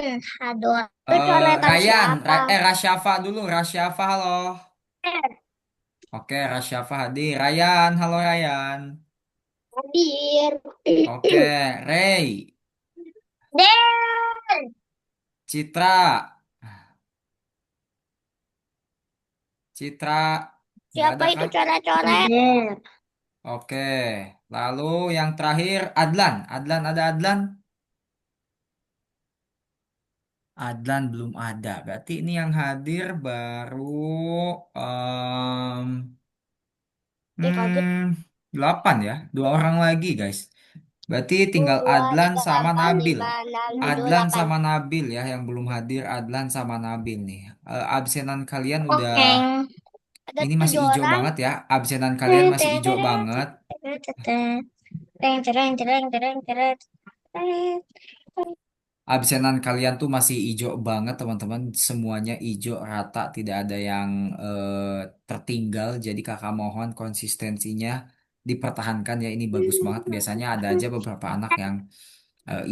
Hadon. Itu coretan Ryan, siapa? Rasyafa dulu, Rasyafa halo. Oke, Rasyafa hadir. Ryan, halo Ryan. Hadir. Oke, Ray, Den. Citra, Citra, nggak Siapa ada itu kah? coret-coret? Den. Oke, lalu yang terakhir Adlan. Adlan ada Adlan? Adlan belum ada. Berarti ini yang hadir baru em, Kaget. 8 ya. Dua orang lagi guys. Berarti tinggal Dua, Adlan tiga, sama delapan, Nabil. lima, enam, tujuh, Adlan delapan. sama Nabil ya yang belum hadir. Adlan sama Nabil nih. Absenan kalian udah Oke. Ada ini masih 7 hijau orang. banget ya. Absenan kalian Teng, masih teng, hijau teng, banget. teng, teng, teng, teng, teng, teng, teng. Absenan kalian tuh masih hijau banget teman-teman. Semuanya hijau rata, tidak ada yang tertinggal. Jadi kakak mohon konsistensinya dipertahankan ya. Ini bagus banget. Biasanya ada aja beberapa anak yang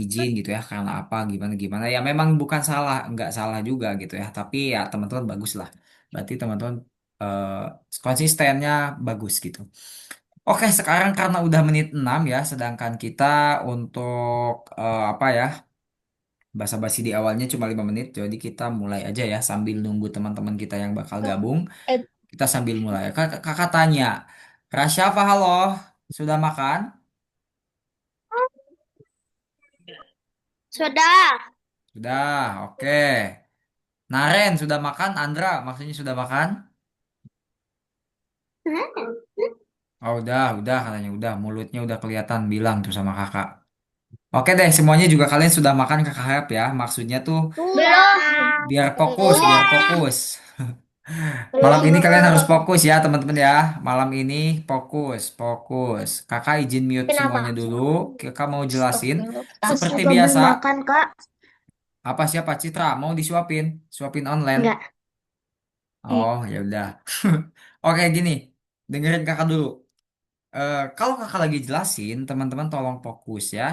izin gitu ya karena apa gimana gimana. Ya memang bukan salah, nggak salah juga gitu ya. Tapi ya teman-teman bagus lah. Berarti teman-teman eh, konsistennya bagus gitu. Oke, sekarang karena udah menit 6 ya, sedangkan kita untuk apa ya? Basa-basi di awalnya cuma 5 menit, jadi kita mulai aja ya sambil nunggu teman-teman kita yang bakal gabung. Eh, Kita sambil mulai. Kakak tanya, Rasyafa halo, sudah makan? Sudah. Sudah, oke. Naren sudah makan? Andra maksudnya sudah makan? Oh udah katanya udah. Mulutnya udah kelihatan bilang tuh sama kakak. Oke deh, semuanya juga kalian sudah makan kakak harap ya. Maksudnya tuh Belum. biar fokus, biar Udah. fokus. Malam ini kalian harus Belum. fokus ya teman-teman ya. Malam ini fokus, fokus. Kakak izin mute semuanya Kenapa? dulu. Kakak mau jelasin Aku seperti juga belum biasa. makan, Kak. Apa siapa Citra mau disuapin? Suapin online. Enggak. Oh ya udah. Oke gini, dengerin kakak dulu. Kalau kakak lagi jelasin, teman-teman tolong fokus ya.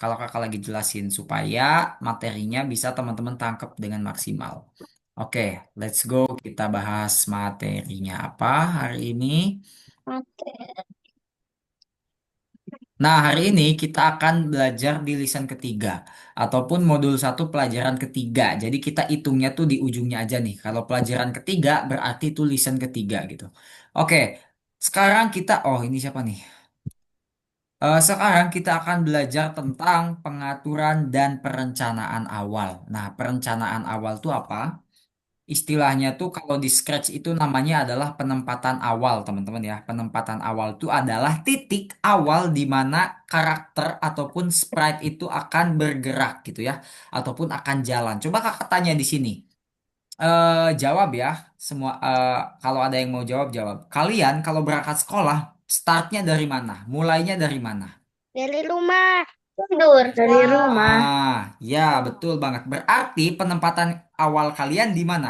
Kalau kakak lagi jelasin supaya materinya bisa teman-teman tangkap dengan maksimal. Oke, let's go. Kita bahas materinya apa hari ini. Nah, hari ini kita akan belajar di lisan ketiga ataupun modul satu pelajaran ketiga. Jadi kita hitungnya tuh di ujungnya aja nih. Kalau pelajaran ketiga berarti itu lisan ketiga gitu. Oke, sekarang kita, oh ini siapa nih? Sekarang kita akan belajar tentang pengaturan dan perencanaan awal. Nah, perencanaan awal itu apa? Istilahnya tuh kalau di Scratch itu namanya adalah penempatan awal, teman-teman ya. Penempatan awal itu adalah titik awal di mana karakter ataupun sprite itu akan bergerak gitu ya, ataupun akan jalan. Coba kakak tanya di sini. Jawab ya, semua. Kalau ada yang mau jawab, jawab. Kalian kalau berangkat sekolah, startnya dari mana? Mulainya dari mana? Dari rumah. Tidur dari rumah. Ya betul banget. Berarti penempatan awal kalian di mana?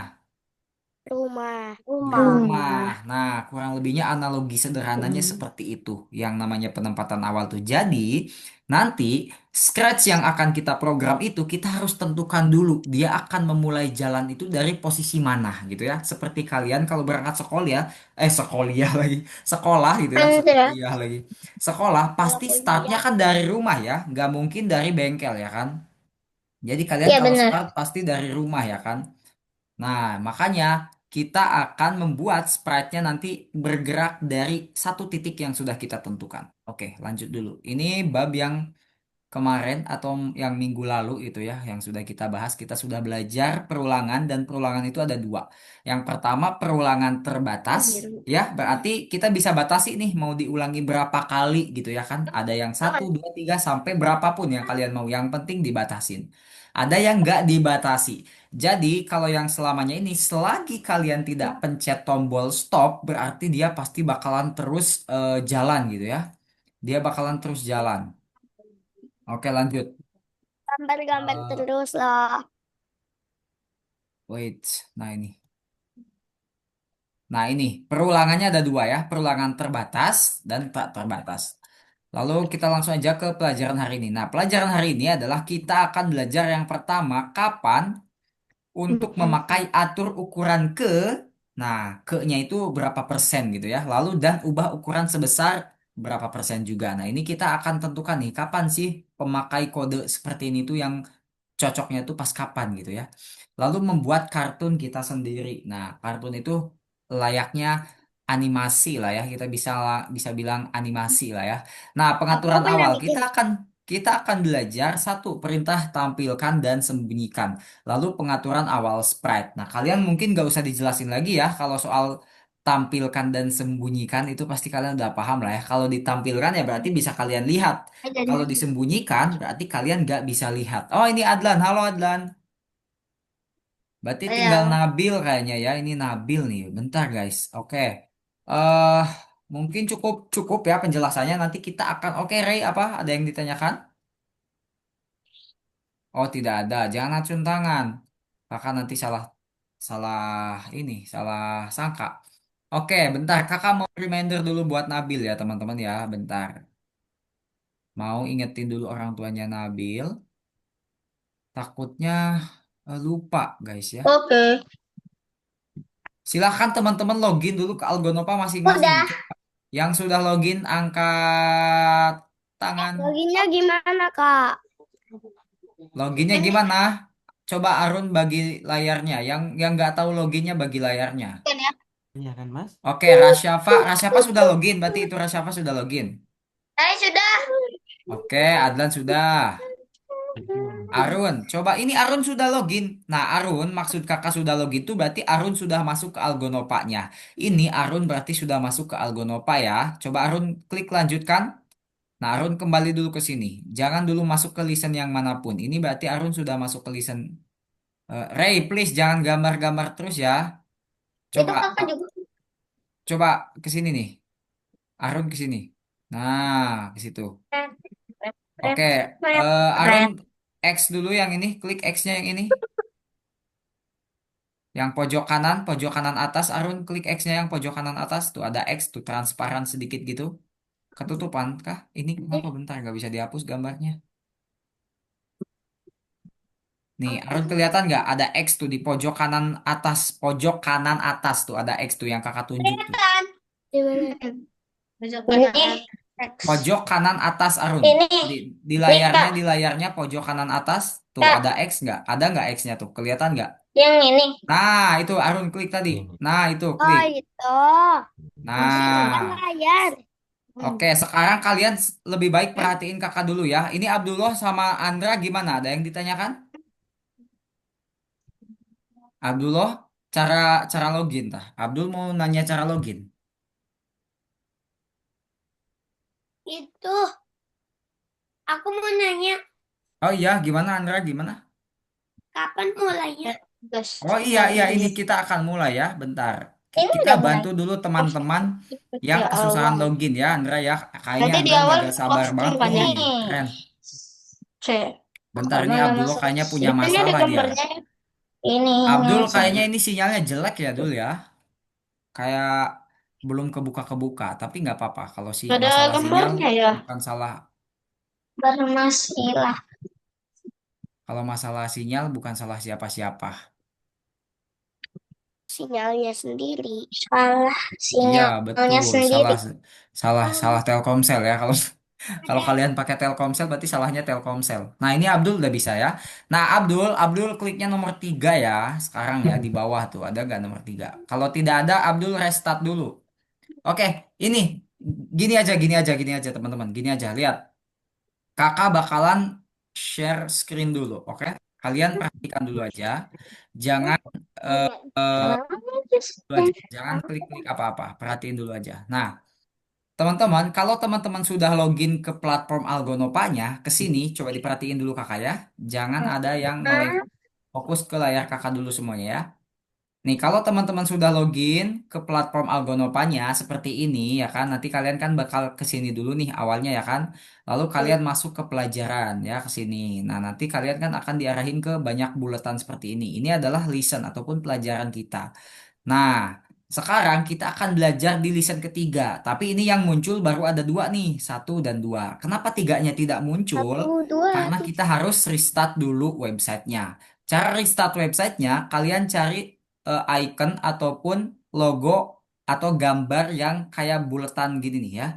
Rumah. Di Rumah. rumah. Nah, kurang lebihnya analogi sederhananya seperti itu yang namanya penempatan awal tuh. Jadi, nanti Scratch yang akan kita program itu kita harus tentukan dulu dia akan memulai jalan itu dari posisi mana gitu ya. Seperti kalian kalau berangkat sekolah ya, sekolah lagi, sekolah gitu ya, Enggak. sekolah lagi. Sekolah Kalau pasti startnya kuliah. kan dari rumah ya, nggak mungkin dari bengkel ya kan. Jadi kalian Iya kalau benar. start pasti dari rumah ya kan. Nah, makanya kita akan membuat sprite-nya nanti bergerak dari satu titik yang sudah kita tentukan. Oke, lanjut dulu. Ini bab yang kemarin atau yang minggu lalu itu ya, yang sudah kita bahas. Kita sudah belajar perulangan dan perulangan itu ada dua. Yang pertama perulangan terbatas, Biru. ya berarti kita bisa batasi nih mau diulangi berapa kali gitu ya kan. Ada yang satu, dua, tiga sampai berapapun yang kalian mau. Yang penting dibatasin. Ada yang nggak dibatasi. Jadi kalau yang selamanya ini selagi kalian tidak pencet tombol stop berarti dia pasti bakalan terus jalan gitu ya. Dia bakalan terus jalan. Oke lanjut. Gambar-gambar Eh, terus loh. wait, nah ini. Nah ini perulangannya ada dua ya, perulangan terbatas dan tak terbatas. Lalu kita langsung aja ke pelajaran hari ini. Nah, pelajaran hari ini adalah kita akan belajar yang pertama, kapan untuk memakai atur ukuran ke. Nah, ke-nya itu berapa persen gitu ya. Lalu dan ubah ukuran sebesar berapa persen juga. Nah, ini kita akan tentukan nih kapan sih pemakai kode seperti ini tuh yang cocoknya tuh pas kapan gitu ya. Lalu membuat kartun kita sendiri. Nah, kartun itu layaknya animasi lah ya. Kita bisa bilang animasi lah ya. Nah, Aku pengaturan pernah awal bikin. kita akan belajar satu perintah tampilkan dan sembunyikan. Lalu pengaturan awal sprite. Nah, kalian mungkin gak usah dijelasin lagi ya kalau soal tampilkan dan sembunyikan itu pasti kalian udah paham lah ya. Kalau ditampilkan ya berarti bisa kalian lihat. Ada Kalau nih. disembunyikan berarti kalian gak bisa lihat. Oh, ini Adlan. Halo Adlan. Berarti tinggal Ayo. Nabil kayaknya ya. Ini Nabil nih. Bentar guys. Oke. eh Mungkin cukup cukup ya penjelasannya. Nanti kita akan. Oke, Ray, apa? Ada yang ditanyakan? Oh, tidak ada. Jangan acung tangan. Kakak nanti salah salah ini, salah sangka. Oke, bentar. Kakak mau reminder dulu buat Nabil ya, teman-teman ya. Bentar. Mau ingetin dulu orang tuanya Nabil. Takutnya lupa, guys ya. Oke. Silahkan teman-teman login dulu ke Algonopa masing-masing. Udah. Coba. Yang sudah login, angkat tangan. Loginnya gimana, Kak? Loginnya Ini gimana? Coba Arun bagi layarnya. Yang nggak tahu loginnya bagi layarnya. kan ya. Iya kan Mas? Oke, Rasyafa sudah login. Berarti itu Rasyafa sudah login. Saya sudah. Oke, Adlan sudah. Arun, coba ini Arun sudah login. Nah, Arun, maksud kakak sudah login itu berarti Arun sudah masuk ke Algonopanya. Ini Arun berarti sudah masuk ke Algonopa ya. Coba Arun klik lanjutkan. Nah, Arun kembali dulu ke sini. Jangan dulu masuk ke listen yang manapun. Ini berarti Arun sudah masuk ke listen. Ray, please jangan gambar-gambar terus ya. Itu Coba, kakak juga. coba ke sini nih. Arun ke sini. Nah, ke situ. Rep, rep, rep, Oke, rep, Arun rep. X dulu yang ini. Klik X-nya yang ini. Yang pojok kanan atas, Arun klik X-nya yang pojok kanan atas. Tuh ada X tuh, transparan sedikit gitu. Ketutupan kah? Ini kenapa bentar nggak bisa dihapus gambarnya? Nih, Arun kelihatan nggak? Ada X tuh di pojok kanan atas tuh ada X tuh yang kakak tunjuk tuh. Kelihatan. Di mana? Pojok kanan. X. Pojok kanan atas Arun. Ini, Di, nih Kak. di layarnya pojok kanan atas tuh Kak, ada X nggak? Ada nggak X-nya tuh? Kelihatan nggak? yang ini. Nah, itu Arun klik tadi. Ini. Nah, itu Oh, klik. itu. Masih depan Nah, layar. oke, sekarang kalian lebih baik perhatiin kakak dulu ya. Ini Abdullah sama Andra gimana? Ada yang ditanyakan? Abdullah, cara cara login tah. Abdul mau nanya cara login. Itu, aku mau nanya, Oh iya, gimana Andra? Gimana? kapan mulainya? Gas. Oh iya iya, ini kita akan mulai ya. Bentar. Ini Kita udah mulai. bantu dulu teman-teman yang Ya kesusahan Allah. login ya, Andra ya. Kayaknya Nanti di Andra nggak awal gak sabar lock banget screen kan nih. ya? Keren. C. Bentar, ini Mana Abdullah masuk kayaknya punya sini? Ini ada masalah dia. gambarnya. Ini Abdul kayaknya sini. ini sinyalnya jelek ya dul ya. Kayak belum kebuka-kebuka, tapi nggak apa-apa. Kalau si Ada masalah sinyal gambarnya ya? bukan salah, Bermasilah. kalau masalah sinyal bukan salah siapa-siapa. Sinyalnya sendiri. Salah Iya sinyalnya betul, sendiri. salah salah Telkomsel ya. Kalau kalau kalian pakai Telkomsel berarti salahnya Telkomsel. Nah ini Abdul udah bisa ya. Nah Abdul kliknya nomor 3 ya. Sekarang ya di bawah tuh ada nggak nomor 3? Kalau tidak ada Abdul restart dulu. Oke, ini gini aja teman-teman, gini aja. Lihat. Kakak bakalan share screen dulu, oke? Kalian perhatikan dulu aja. Jangan eh, eh, dulu aja. Jangan klik-klik apa-apa. Perhatiin dulu aja. Nah, teman-teman, kalau teman-teman sudah login ke platform Algonopanya, ke sini coba diperhatiin dulu kakak ya. Jangan ada yang meleng. Fokus ke layar kakak dulu semuanya ya. Nih, kalau teman-teman sudah login ke platform Algonopanya seperti ini ya kan, nanti kalian kan bakal ke sini dulu nih awalnya ya kan. Lalu kalian masuk ke pelajaran ya ke sini. Nah, nanti kalian kan akan diarahin ke banyak bulatan seperti ini. Ini adalah lesson ataupun pelajaran kita. Nah, Sekarang kita akan belajar di lisan ketiga. Tapi ini yang muncul baru ada dua nih, satu dan dua. Kenapa tiganya tidak muncul? Satu, dua, Karena kita harus restart dulu websitenya. Cara restart websitenya, kalian cari icon ataupun logo atau gambar yang kayak buletan gini nih ya,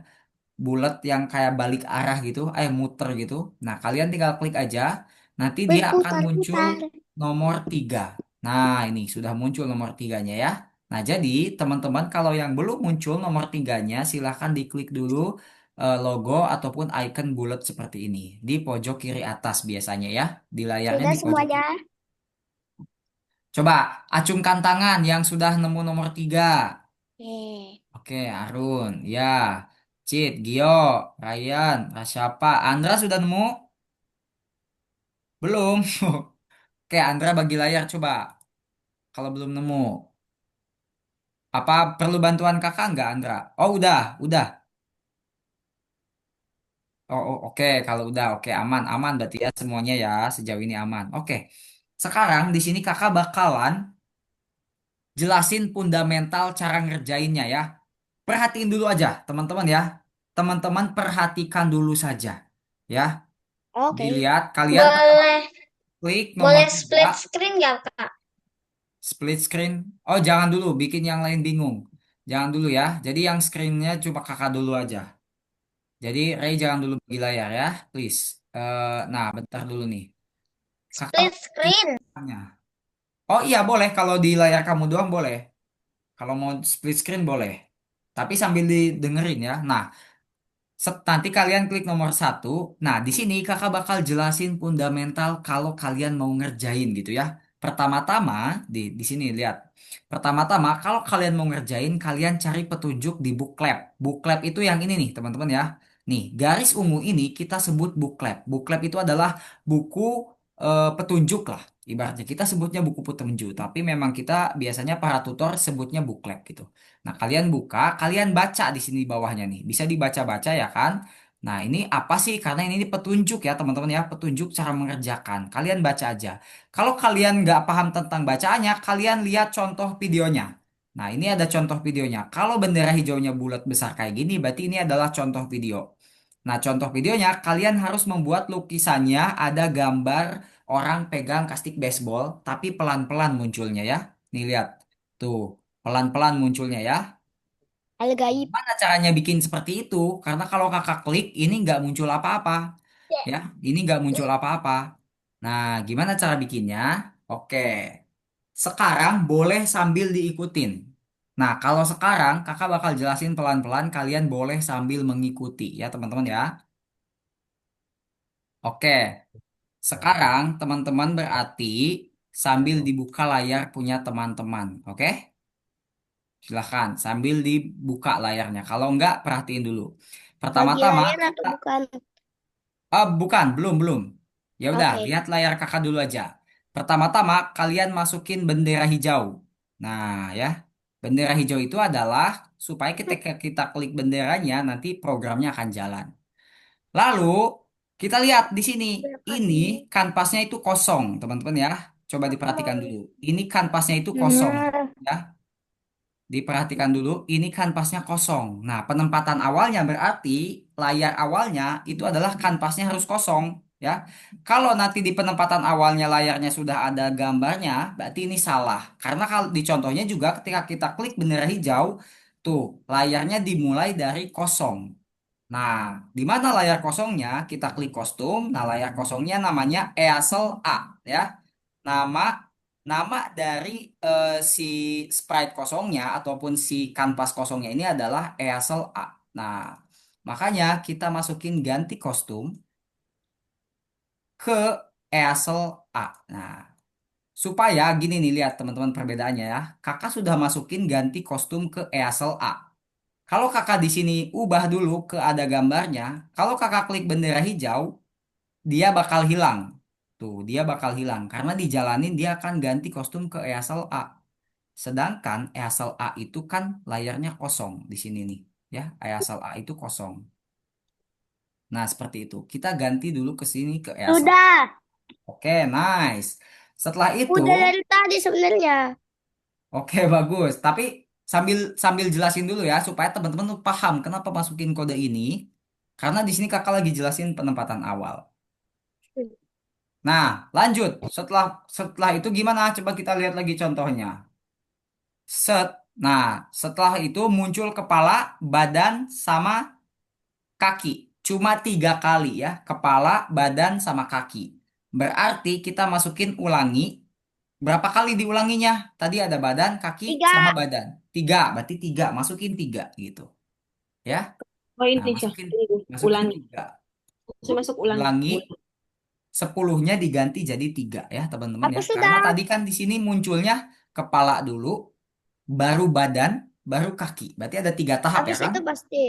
bulat yang kayak balik arah gitu, muter gitu. Nah, kalian tinggal klik aja, nanti dia akan muncul berputar-putar. nomor 3. Nah, ini sudah muncul nomor tiganya ya. Nah, jadi teman-teman kalau yang belum muncul nomor tiganya, silahkan diklik dulu logo ataupun icon bulat seperti ini di pojok kiri atas biasanya ya, di layarnya Sudah di pojok semuanya. kiri. Coba acungkan tangan yang sudah nemu nomor 3. Oke. Oke, Arun, ya. Cid, Gio, Ryan, Rasyapa, Andra sudah nemu? Belum. Oke, Andra bagi layar coba. Kalau belum nemu. Apa perlu bantuan kakak nggak, Andra? Oh, udah. Oke. Kalau udah, oke, aman berarti ya semuanya ya. Sejauh ini aman. Oke. Sekarang di sini kakak bakalan jelasin fundamental cara ngerjainnya ya. Perhatiin dulu aja, teman-teman ya. Teman-teman perhatikan dulu saja. Ya, Oke. dilihat kalian Boleh, klik nomor boleh 3 split screen nggak, Kak? split screen. Oh, jangan dulu, bikin yang lain bingung. Jangan dulu ya. Jadi yang screennya cuma kakak dulu aja. Jadi Ray jangan dulu bagi layar ya, please. Nah, bentar dulu nih. Kakak Split screen. tanya. Oh iya boleh, kalau di layar kamu doang boleh. Kalau mau split screen boleh. Tapi sambil didengerin ya. Nah, nanti kalian klik nomor 1. Nah, di sini kakak bakal jelasin fundamental kalau kalian mau ngerjain gitu ya. Pertama-tama, di sini lihat. Pertama-tama, kalau kalian mau ngerjain, kalian cari petunjuk di Booklab. Booklab itu yang ini nih, teman-teman ya. Nih, garis ungu ini kita sebut Booklab. Booklab itu adalah buku petunjuk lah. Ibaratnya kita sebutnya buku petunjuk, tapi memang kita biasanya para tutor sebutnya Booklab gitu. Nah, kalian buka, kalian baca di sini bawahnya nih. Bisa dibaca-baca ya kan? Nah, ini apa sih? Karena ini petunjuk ya, teman-teman ya. Petunjuk cara mengerjakan. Kalian baca aja. Kalau kalian nggak paham tentang bacaannya, kalian lihat contoh videonya. Nah, ini ada contoh videonya. Kalau bendera hijaunya bulat besar kayak gini, berarti ini adalah contoh video. Nah, contoh videonya, kalian harus membuat lukisannya ada gambar orang pegang kastik baseball, tapi pelan-pelan munculnya ya. Nih, lihat. Tuh, pelan-pelan munculnya ya. Hal gaib. Gimana caranya bikin seperti itu? Karena kalau kakak klik ini nggak muncul apa-apa, ya. Ini nggak muncul apa-apa. Nah, gimana cara bikinnya? Oke, sekarang boleh sambil diikutin. Nah, kalau sekarang kakak bakal jelasin pelan-pelan, kalian boleh sambil mengikuti ya teman-teman ya. Oke, sekarang teman-teman berarti sambil dibuka layar punya teman-teman. Oke, silahkan sambil dibuka layarnya. Kalau enggak, perhatiin dulu. Bagi Pertama-tama layar atau kita bukan? bukan, belum. Ya udah, Oke. lihat layar kakak dulu aja. Pertama-tama kalian masukin bendera hijau. Nah, ya. Bendera hijau itu adalah supaya ketika kita klik benderanya nanti programnya akan jalan. Lalu kita lihat di sini. Berapa Ini ini? kanvasnya itu kosong, teman-teman ya. Coba diperhatikan dulu. Ini kanvasnya itu kosong. Benar. Ya. Diperhatikan dulu, ini kanvasnya kosong. Nah, penempatan awalnya berarti layar awalnya itu adalah kanvasnya harus kosong, ya. Kalau nanti di penempatan awalnya layarnya sudah ada gambarnya, berarti ini salah. Karena kalau di contohnya juga ketika kita klik bendera hijau, tuh layarnya dimulai dari kosong. Nah, di mana layar kosongnya? Kita klik kostum. Nah, layar kosongnya namanya Easel A, ya. Nama nama dari si sprite kosongnya ataupun si kanvas kosongnya ini adalah Easel A. Nah, makanya kita masukin ganti kostum ke Easel A. Nah, supaya gini nih lihat teman-teman perbedaannya ya. Kakak sudah masukin ganti kostum ke Easel A. Kalau kakak di sini ubah dulu ke ada gambarnya, kalau kakak klik bendera hijau, dia bakal hilang. Tuh, dia bakal hilang karena dijalanin dia akan ganti kostum ke EASL A. Sedangkan EASL A itu kan layarnya kosong di sini nih, ya. EASL A itu kosong. Nah, seperti itu. Kita ganti dulu ke sini ke EASL. Sudah. Oke, nice. Setelah itu, Udah dari tadi sebenarnya. oke bagus. Tapi sambil sambil jelasin dulu ya supaya teman-teman tuh paham kenapa masukin kode ini. Karena di sini kakak lagi jelasin penempatan awal. Nah, lanjut. Setelah setelah itu gimana? Coba kita lihat lagi contohnya. Set. Nah, setelah itu muncul kepala, badan, sama kaki. Cuma 3 kali ya. Kepala, badan, sama kaki. Berarti kita masukin ulangi. Berapa kali diulanginya? Tadi ada badan, kaki, sama 3. badan. 3. Berarti 3. Masukin 3 gitu. Ya. Oh Nah, ini Syah, masukin ini tuh, masukin ulangi. 3. Saya masuk ulangi. Ulangi Ulangi. 10-nya diganti jadi 3 ya, teman-teman Aku ya. Karena sudah. tadi kan di sini munculnya kepala dulu, baru badan, baru kaki. Berarti ada 3 tahap ya Habis kan? itu pasti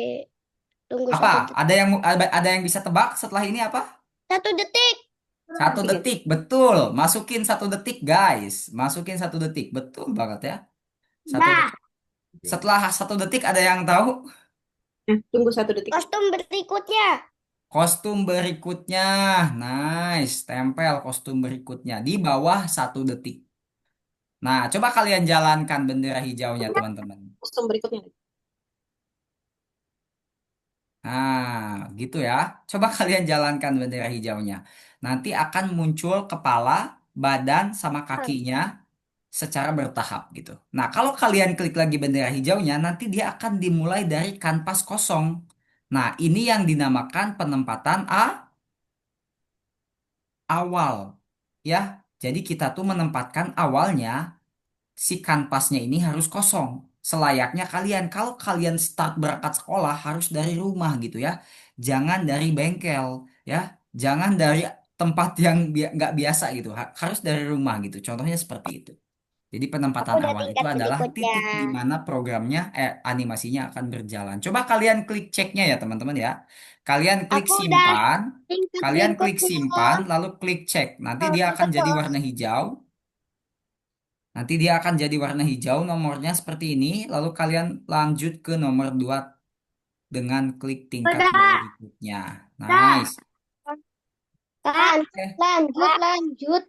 tunggu Apa? 1 detik. Ada yang bisa tebak setelah ini apa? 1 detik. 1 detik, betul. Masukin 1 detik, guys. Masukin 1 detik, betul banget ya. Satu Dah. detik. Setelah 1 detik ada yang tahu? Nah, tunggu 1 detik. Kostum berikutnya. Kostum berikutnya, nice. Tempel kostum berikutnya di bawah 1 detik. Nah, coba kalian jalankan bendera hijaunya, teman-teman. Kostum berikutnya. Nah, gitu ya. Coba kalian jalankan bendera hijaunya. Nanti akan muncul kepala, badan, sama kakinya secara bertahap gitu. Nah, kalau kalian klik lagi bendera hijaunya, nanti dia akan dimulai dari kanvas kosong. Nah, ini yang dinamakan penempatan awal. Ya, jadi kita tuh menempatkan awalnya si kanvasnya ini harus kosong. Selayaknya kalian, kalau kalian start berangkat sekolah harus dari rumah gitu ya. Jangan dari bengkel ya. Jangan dari tempat yang nggak biasa gitu. Harus dari rumah gitu. Contohnya seperti itu. Jadi Aku penempatan udah awal itu tingkat adalah berikutnya. titik di mana programnya, animasinya akan berjalan. Coba kalian klik ceknya ya teman-teman ya. Kalian klik Aku udah simpan, tingkat kalian klik berikutnya. simpan, lalu klik cek. Nanti dia akan jadi warna hijau. Nanti dia akan jadi warna hijau, nomornya seperti ini. Lalu kalian lanjut ke nomor 2 dengan klik tingkat Udah. berikutnya. Dah. Nice. Kan. Oke, Lanjut.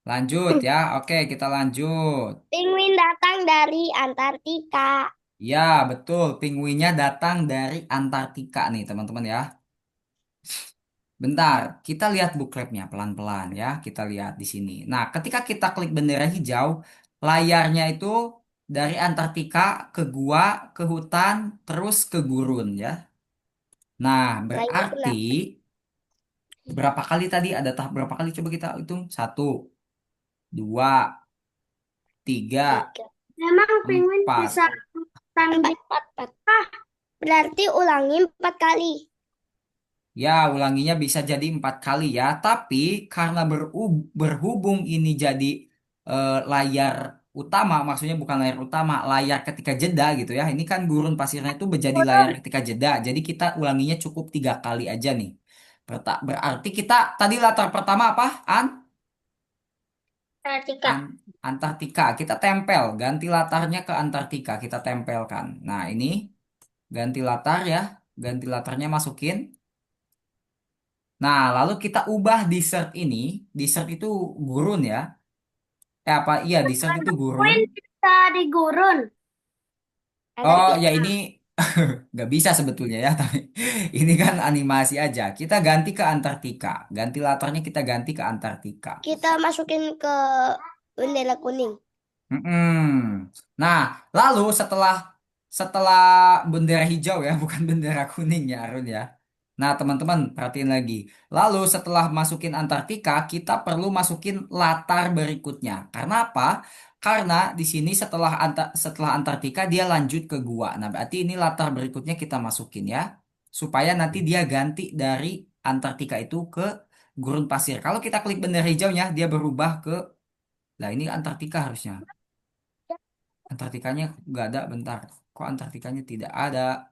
lanjut ya. Oke, kita lanjut. Penguin datang dari Antartika. Ya, betul. Pinguinnya datang dari Antartika nih, teman-teman ya. Bentar, kita lihat bookletnya pelan-pelan ya. Kita lihat di sini. Nah, ketika kita klik bendera hijau, layarnya itu dari Antartika ke gua, ke hutan, terus ke gurun ya. Nah, Nah, ini berarti kenapa? berapa kali tadi ada tahap berapa kali coba kita hitung? 1, 2, 3, 3. Memang penguin 4. bisa tanding 4. Berarti ulangi 4 kali. Ya, ulanginya bisa jadi 4 kali ya. Tapi karena berhubung ini jadi layar utama, maksudnya bukan layar utama, layar ketika jeda gitu ya. Ini kan gurun pasirnya itu menjadi layar ketika jeda. Jadi kita ulanginya cukup 3 kali aja nih. Berarti kita tadi latar pertama apa? Antartika. Antartika. Kita tempel, ganti latarnya ke Antartika. Kita tempelkan. Nah, ini ganti latar ya. Ganti latarnya masukin. Nah, lalu kita ubah desert ini. Desert itu gurun ya. Apa? Iya, desert itu gurun. Penguin bisa di gurun. Oh, ya Antartika. ini nggak bisa sebetulnya ya. Tapi ini kan animasi aja. Kita ganti ke Antartika. Ganti latarnya kita ganti ke Antartika. Kita masukin ke bendera kuning. Mm-mm. Nah, lalu setelah setelah bendera hijau ya, bukan bendera kuning ya, Arun ya. Nah, teman-teman, perhatiin lagi. Lalu setelah masukin Antartika, kita perlu masukin latar berikutnya. Karena apa? Karena di sini setelah Antartika dia lanjut ke gua. Nah, berarti ini latar berikutnya kita masukin ya, supaya nanti dia ganti dari Antartika itu ke gurun pasir. Kalau kita klik bendera hijaunya, dia berubah ke, nah ini Antartika harusnya. Antartikanya nggak ada, bentar. Kok Antartikanya tidak ada?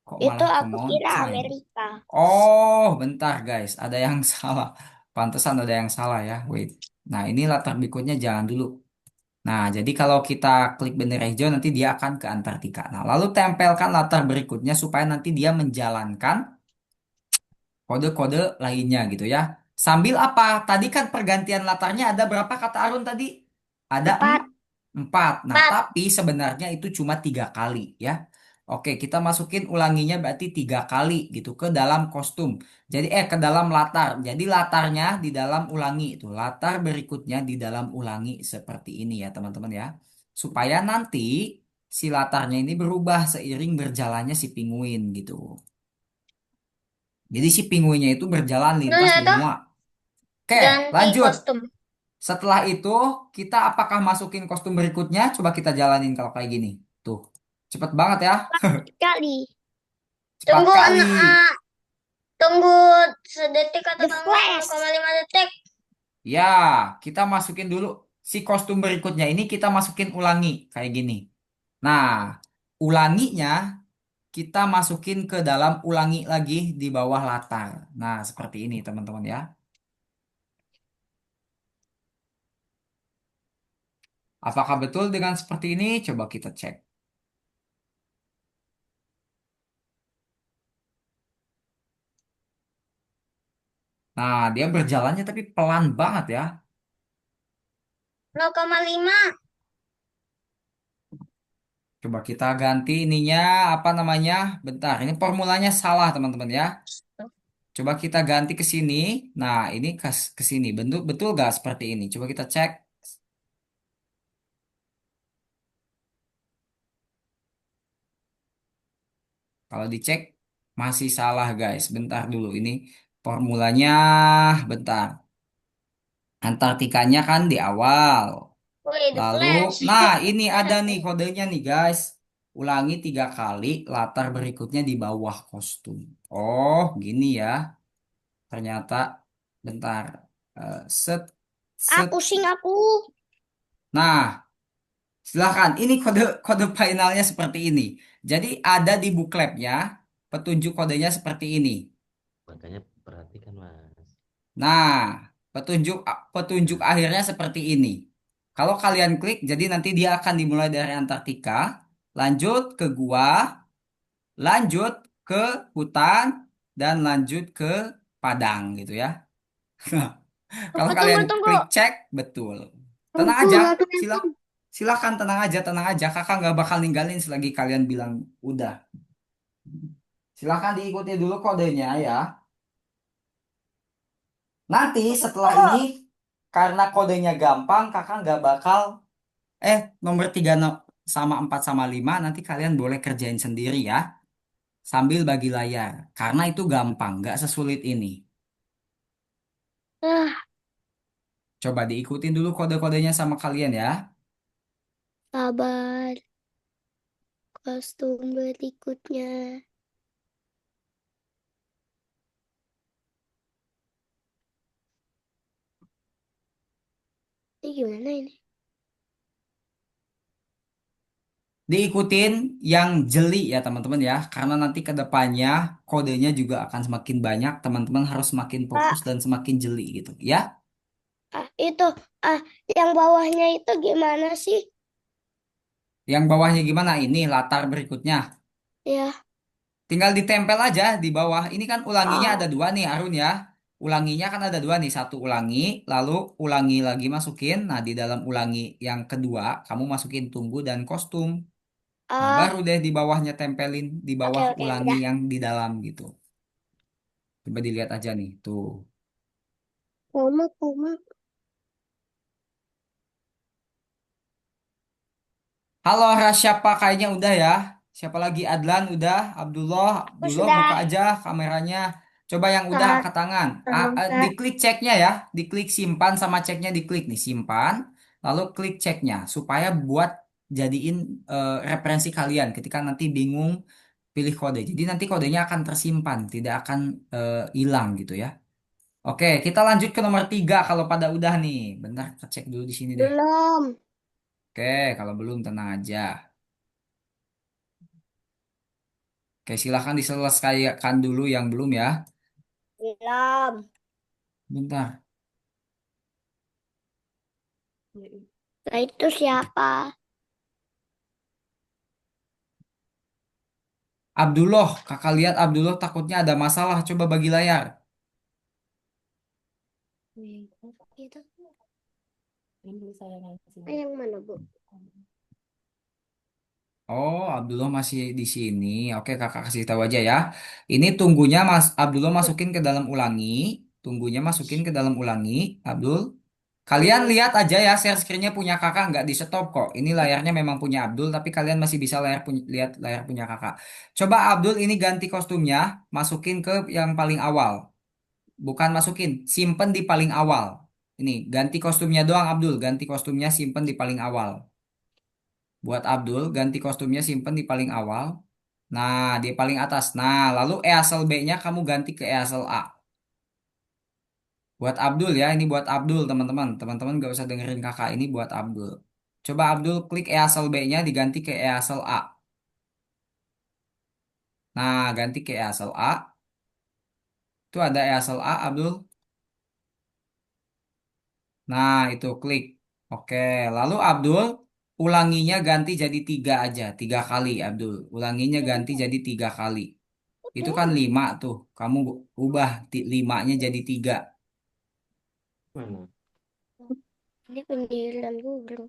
Kok Itu malah ke aku Mount kira Climb? Amerika. Oh, bentar guys. Ada yang salah. Pantesan ada yang salah ya. Wait. Nah, ini latar berikutnya jangan dulu. Nah, jadi kalau kita klik bendera hijau nanti dia akan ke Antartika. Nah, lalu tempelkan latar berikutnya supaya nanti dia menjalankan kode-kode lainnya gitu ya. Sambil apa? Tadi kan pergantian latarnya ada berapa kata Arun tadi? Ada 4. 4. Nah, 4. tapi sebenarnya itu cuma 3 kali ya. Oke, kita masukin ulanginya berarti 3 kali gitu ke dalam kostum. Jadi ke dalam latar. Jadi latarnya di dalam ulangi itu. Latar berikutnya di dalam ulangi seperti ini ya teman-teman ya. Supaya nanti si latarnya ini berubah seiring berjalannya si penguin gitu. Jadi si penguinnya itu berjalan Terus lintas itu benua. Oke, ganti lanjut. kostum. Setelah itu, kita apakah masukin kostum berikutnya? Coba kita jalanin kalau kayak gini. Tuh, cepet banget ya. Kali. Cepat Tunggu kali. tunggu sedetik atau The tunggu Flash. 0,5 detik. Ya, kita masukin dulu si kostum berikutnya ini kita masukin ulangi kayak gini. Nah, ulanginya kita masukin ke dalam ulangi lagi di bawah latar. Nah, seperti ini teman-teman ya. Apakah betul dengan seperti ini? Coba kita cek. Nah, dia berjalannya tapi pelan banget ya. 0,5. Coba kita ganti ininya apa namanya? Bentar, ini formulanya salah teman-teman ya. Coba kita ganti ke sini. Nah, ini ke sini. Bentuk betul gak seperti ini? Coba kita cek. Kalau dicek masih salah guys. Bentar dulu ini formulanya bentar. Antartikanya kan di awal. Wih, The Lalu, Flash. nah ini ada nih kodenya nih guys. Ulangi 3 kali, latar berikutnya di bawah kostum. Oh, gini ya. Ternyata, bentar. Set, Ah, set. pusing aku. Nah, silahkan. Ini kode kode finalnya seperti ini. Jadi ada di bookletnya, petunjuk kodenya seperti ini. Makanya perhatikan Mas. Nah, petunjuk petunjuk akhirnya seperti ini. Kalau kalian klik, jadi nanti dia akan dimulai dari Antartika, lanjut ke gua, lanjut ke hutan, dan lanjut ke padang gitu ya. Kalau Tunggu, kalian tunggu, tunggu. klik cek, betul. Tenang Tunggu, aja, satu sila, menit. silakan tenang aja, tenang aja. Kakak nggak bakal ninggalin selagi kalian bilang udah. Silahkan diikuti dulu kodenya ya. Nanti setelah ini, karena kodenya gampang, kakak nggak bakal, nomor 3 sama 4 sama 5 nanti kalian boleh kerjain sendiri ya. Sambil bagi layar. Karena itu gampang, nggak sesulit ini. Ah, Coba diikutin dulu kode-kodenya sama kalian ya. sabar. Kostum berikutnya. Ini gimana ini? Diikutin yang jeli ya teman-teman ya. Karena nanti ke depannya kodenya juga akan semakin banyak. Teman-teman harus semakin fokus Kak, dan semakin jeli gitu ya. itu, ah, yang bawahnya itu gimana sih? Yang bawahnya gimana? Ini latar berikutnya. Ya. Tinggal ditempel aja di bawah. Ini kan ulanginya ada Ah, 2 nih Arun ya. Ulanginya kan ada 2 nih. Satu ulangi, lalu ulangi lagi masukin. Nah di dalam ulangi yang kedua, kamu masukin tunggu dan kostum. Nah baru ah, deh di bawahnya tempelin di oke, bawah oke, ulangi udah. yang di dalam gitu. Coba dilihat aja nih. Tuh. Kuma, kuma. Halo siapa kayaknya udah ya. Siapa lagi Adlan udah, Abdullah, Aku Abdullah buka sudah aja kameranya. Coba yang udah saat angkat tangan. angkat. Diklik ceknya ya, diklik simpan sama ceknya diklik nih simpan, lalu klik ceknya supaya buat jadiin referensi kalian ketika nanti bingung pilih kode. Jadi nanti kodenya akan tersimpan, tidak akan hilang gitu ya. Oke, kita lanjut ke nomor 3 kalau pada udah nih. Bentar, kita cek dulu di sini deh. Belum. Oke, kalau belum tenang aja. Oke, silahkan diselesaikan dulu yang belum ya. Belum. Bentar. Nah, itu siapa? Abdullah, kakak lihat Abdullah takutnya ada masalah. Coba bagi layar. Gitu. Yang mana, Bu? Oh, Abdullah masih di sini. Oke, kakak kasih tahu aja ya. Ini tunggunya Mas Abdullah masukin ke dalam ulangi. Tunggunya masukin ke dalam ulangi. Abdul, kalian lihat aja ya share screen-nya punya kakak nggak di stop kok. Ini layarnya memang punya Abdul, tapi kalian masih bisa lihat layar punya kakak. Coba Abdul ini ganti kostumnya, masukin ke yang paling awal. Bukan masukin, simpen di paling awal. Ini ganti kostumnya doang Abdul, ganti kostumnya simpen di paling awal. Buat Abdul, ganti kostumnya simpen di paling awal. Nah, di paling atas. Nah, lalu easel B-nya kamu ganti ke easel A. Buat Abdul ya, ini buat Abdul teman-teman. Teman-teman gak usah dengerin kakak, ini buat Abdul. Coba Abdul klik easel B-nya diganti ke easel A. Nah, ganti ke easel A. Itu ada easel A, Abdul. Nah, itu klik. Oke, lalu Abdul ulanginya ganti jadi 3 aja. 3 kali, Abdul. Ulanginya ganti jadi 3 kali. Itu kan 5 tuh. Kamu ubah 5-nya jadi 3. Mana? Ini pendirian Google.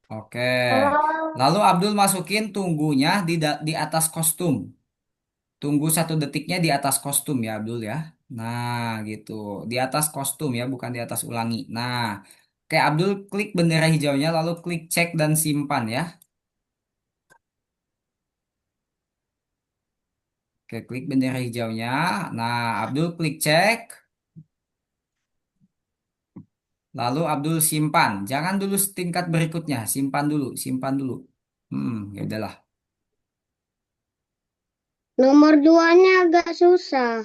Oke. Lalu Abdul masukin tunggunya di atas kostum. Tunggu 1 detiknya di atas kostum ya Abdul ya. Nah gitu. Di atas kostum ya, bukan di atas ulangi. Nah, oke Abdul klik bendera hijaunya lalu klik cek dan simpan ya. Oke, klik bendera hijaunya. Nah, Abdul klik cek. Lalu Abdul simpan. Jangan dulu tingkat berikutnya. Simpan dulu, simpan dulu. Ya udahlah. Nomor 2-nya agak susah.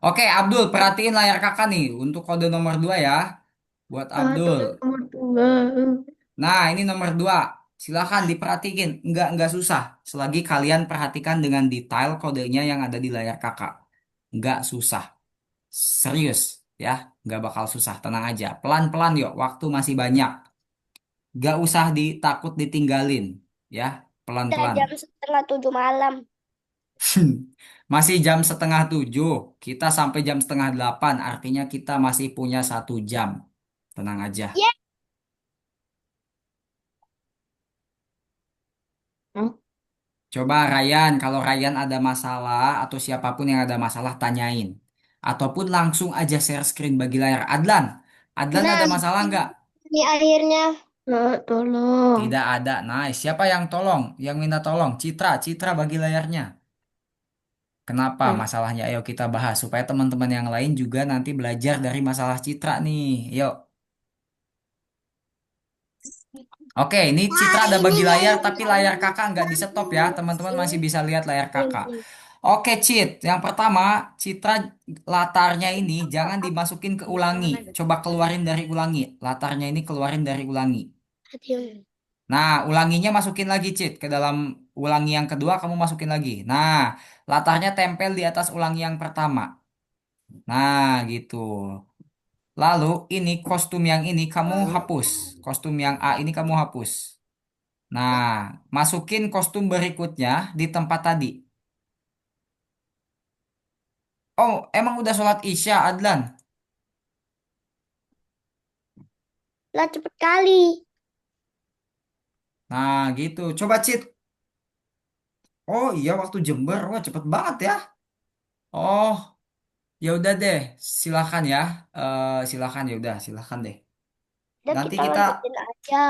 Oke, Abdul, perhatiin layar kakak nih untuk kode nomor 2 ya. Buat Abdul. Nomor 2. Nah, ini nomor 2. Silahkan diperhatiin. Enggak susah. Selagi kalian perhatikan dengan detail kodenya yang ada di layar kakak. Enggak susah. Serius ya. Enggak bakal susah. Tenang aja. Pelan-pelan yuk. Waktu masih banyak. Enggak usah takut ditinggalin. Ya, Udah pelan-pelan. jam setengah 7 malam. Masih jam setengah 7. Kita sampai jam setengah 8. Artinya kita masih punya 1 jam. Tenang aja. Ya. Coba Ryan, kalau Ryan ada masalah atau siapapun yang ada masalah tanyain. Ataupun langsung aja share screen bagi layar. Adlan, Adlan Nah, ada masalah nggak? ini akhirnya. Tolong. Tidak ada. Nice. Siapa yang tolong? Yang minta tolong? Citra, Citra bagi layarnya. Kenapa masalahnya? Ayo kita bahas supaya teman-teman yang lain juga nanti belajar dari masalah Citra nih. Yuk. Oke, ini Citra ada bagi layar, tapi layar kakak nggak di stop ya. Teman-teman masih bisa lihat layar kakak. Oke, Cit. Yang pertama, Citra latarnya ini jangan dimasukin ke ulangi. Coba keluarin dari ulangi. Latarnya ini keluarin dari ulangi. Nah, ulanginya masukin lagi, Cit. Ke dalam ulangi yang kedua, kamu masukin lagi. Nah, latarnya tempel di atas ulangi yang pertama. Nah, gitu. Lalu, ini kostum yang ini kamu hapus. Kostum yang A ini kamu hapus. Nah, masukin kostum berikutnya di tempat tadi. Oh, emang udah sholat Isya, Adlan? Lah cepet kali. Nah, gitu. Coba cheat. Oh iya, waktu Jember. Wah, cepet banget ya. Oh, ya udah deh. Silakan ya. Silakan ya udah, silakan deh. Udah Nanti kita kita lanjutin aja.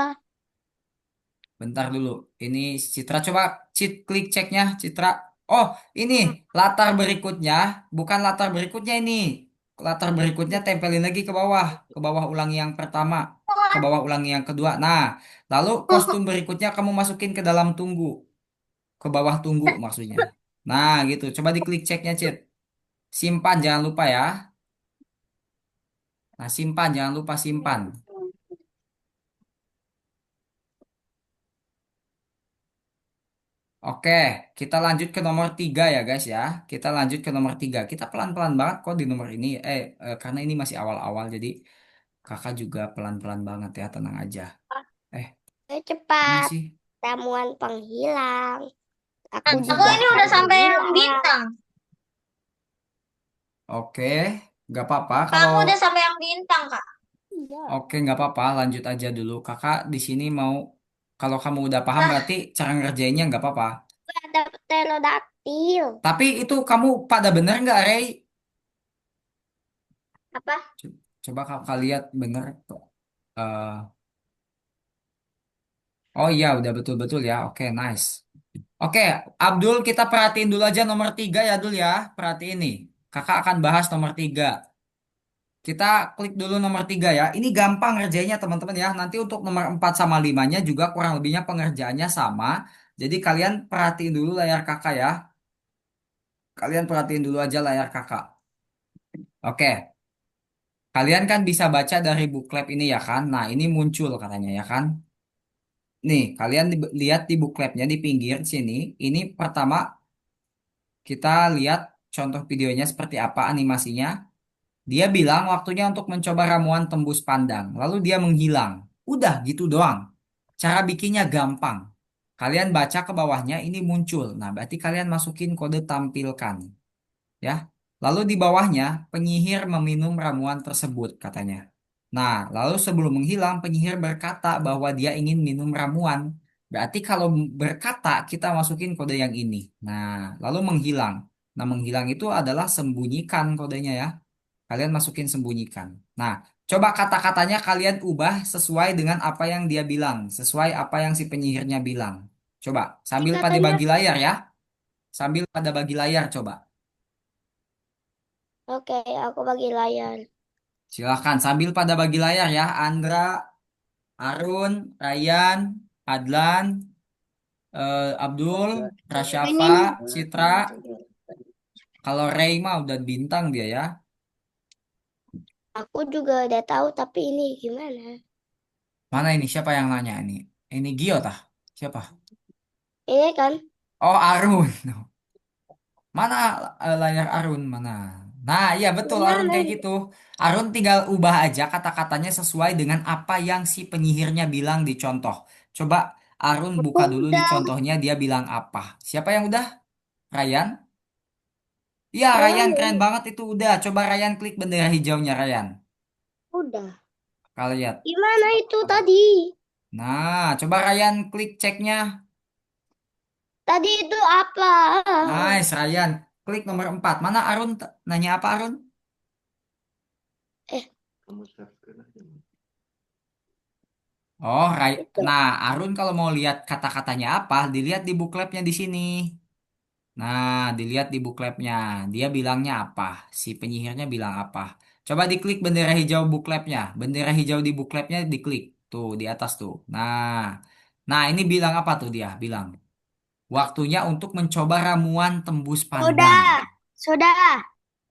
bentar dulu. Ini Citra coba cheat klik ceknya, Citra. Oh, ini latar berikutnya, bukan latar berikutnya ini. Latar berikutnya tempelin lagi ke bawah ulangi yang pertama, ke bawah ulangi yang kedua. Nah, lalu kostum berikutnya kamu masukin ke dalam tunggu. Ke bawah tunggu maksudnya. Nah, gitu. Coba diklik ceknya, Cit. Simpan, jangan lupa ya. Nah, simpan, jangan lupa simpan. Oke, kita lanjut ke nomor 3 ya, guys ya. Kita lanjut ke nomor 3. Kita pelan-pelan banget kok di nomor ini. Karena ini masih awal-awal, jadi kakak juga pelan-pelan banget ya, tenang aja. Eh, Ayo mana cepat. sih? Ramuan penghilang. Aku Ini juga sudah. ini udah sampai yang bintang. Oke, nggak apa-apa kalau Aku udah sampai yang bintang, Kak. Oke, nggak apa-apa, lanjut aja dulu. Kakak di sini mau, kalau kamu udah paham Ah, berarti cara ngerjainnya nggak apa-apa. ada pterodaktil. Tapi itu kamu pada bener nggak, Rey? Apa? Coba kakak lihat bener. Eh, oh iya, udah betul-betul ya. Oke, nice. Oke, Abdul, kita perhatiin dulu aja nomor 3 ya, Dul ya. Perhatiin nih. Kakak akan bahas nomor 3. Kita klik dulu nomor 3 ya. Ini gampang ngerjainnya teman-teman ya. Nanti untuk nomor 4 sama 5-nya juga kurang lebihnya pengerjaannya sama. Jadi kalian perhatiin dulu layar kakak ya. Kalian perhatiin dulu aja layar kakak. Oke, kalian kan bisa baca dari booklet ini ya kan. Nah, ini muncul katanya ya kan. Nih, kalian lihat di bookletnya di pinggir sini. Ini pertama kita lihat contoh videonya seperti apa animasinya. Dia bilang waktunya untuk mencoba ramuan tembus pandang. Lalu dia menghilang. Udah gitu doang. Cara bikinnya gampang. Kalian baca ke bawahnya ini muncul. Nah, berarti kalian masukin kode tampilkan. Ya. Lalu di bawahnya penyihir meminum ramuan tersebut katanya. Nah, lalu sebelum menghilang penyihir berkata bahwa dia ingin minum ramuan. Berarti kalau berkata kita masukin kode yang ini. Nah, lalu menghilang. Nah, menghilang itu adalah sembunyikan kodenya ya. Kalian masukin sembunyikan. Nah, coba kata-katanya kalian ubah sesuai dengan apa yang dia bilang, sesuai apa yang si penyihirnya bilang. Coba sambil pada Katanya, bagi layar ya. Sambil pada bagi layar coba. oke, aku bagi layar. Silahkan sambil pada bagi layar ya. Andra, Arun, Ryan, Adlan, Abdul, Ini Rasyafa, Citra. Kalau Ray mah udah bintang dia ya. aku juga udah tahu, tapi ini gimana? Mana ini siapa yang nanya ini? Ini Gio tah? Siapa? Ini kan Oh, Arun. Mana layar Arun mana? Nah, iya betul Arun gimana? kayak gitu. Arun tinggal ubah aja kata-katanya sesuai dengan apa yang si penyihirnya bilang di contoh. Coba Arun Aku buka dulu di udah, contohnya dia bilang apa. Siapa yang udah? Ryan? Iya, Ryan keren belum, banget itu udah. Coba Ryan klik bendera hijaunya Ryan. udah. Kalian lihat. Gimana itu tadi? Nah, coba Ryan klik ceknya. Tadi itu apa? Nice, Ryan. Klik nomor 4. Mana Arun? Nanya apa Arun? Eh, Kamu share screen aja. Oh, itu. nah Arun kalau mau lihat kata-katanya apa, dilihat di bookletnya di sini. Nah, dilihat di bookletnya. Dia bilangnya apa? Si penyihirnya bilang apa? Coba diklik bendera hijau bookletnya. Bendera hijau di bookletnya diklik. Tuh, di atas tuh. Nah ini bilang apa tuh dia? Bilang, waktunya untuk mencoba ramuan tembus pandang. Sudah, sudah.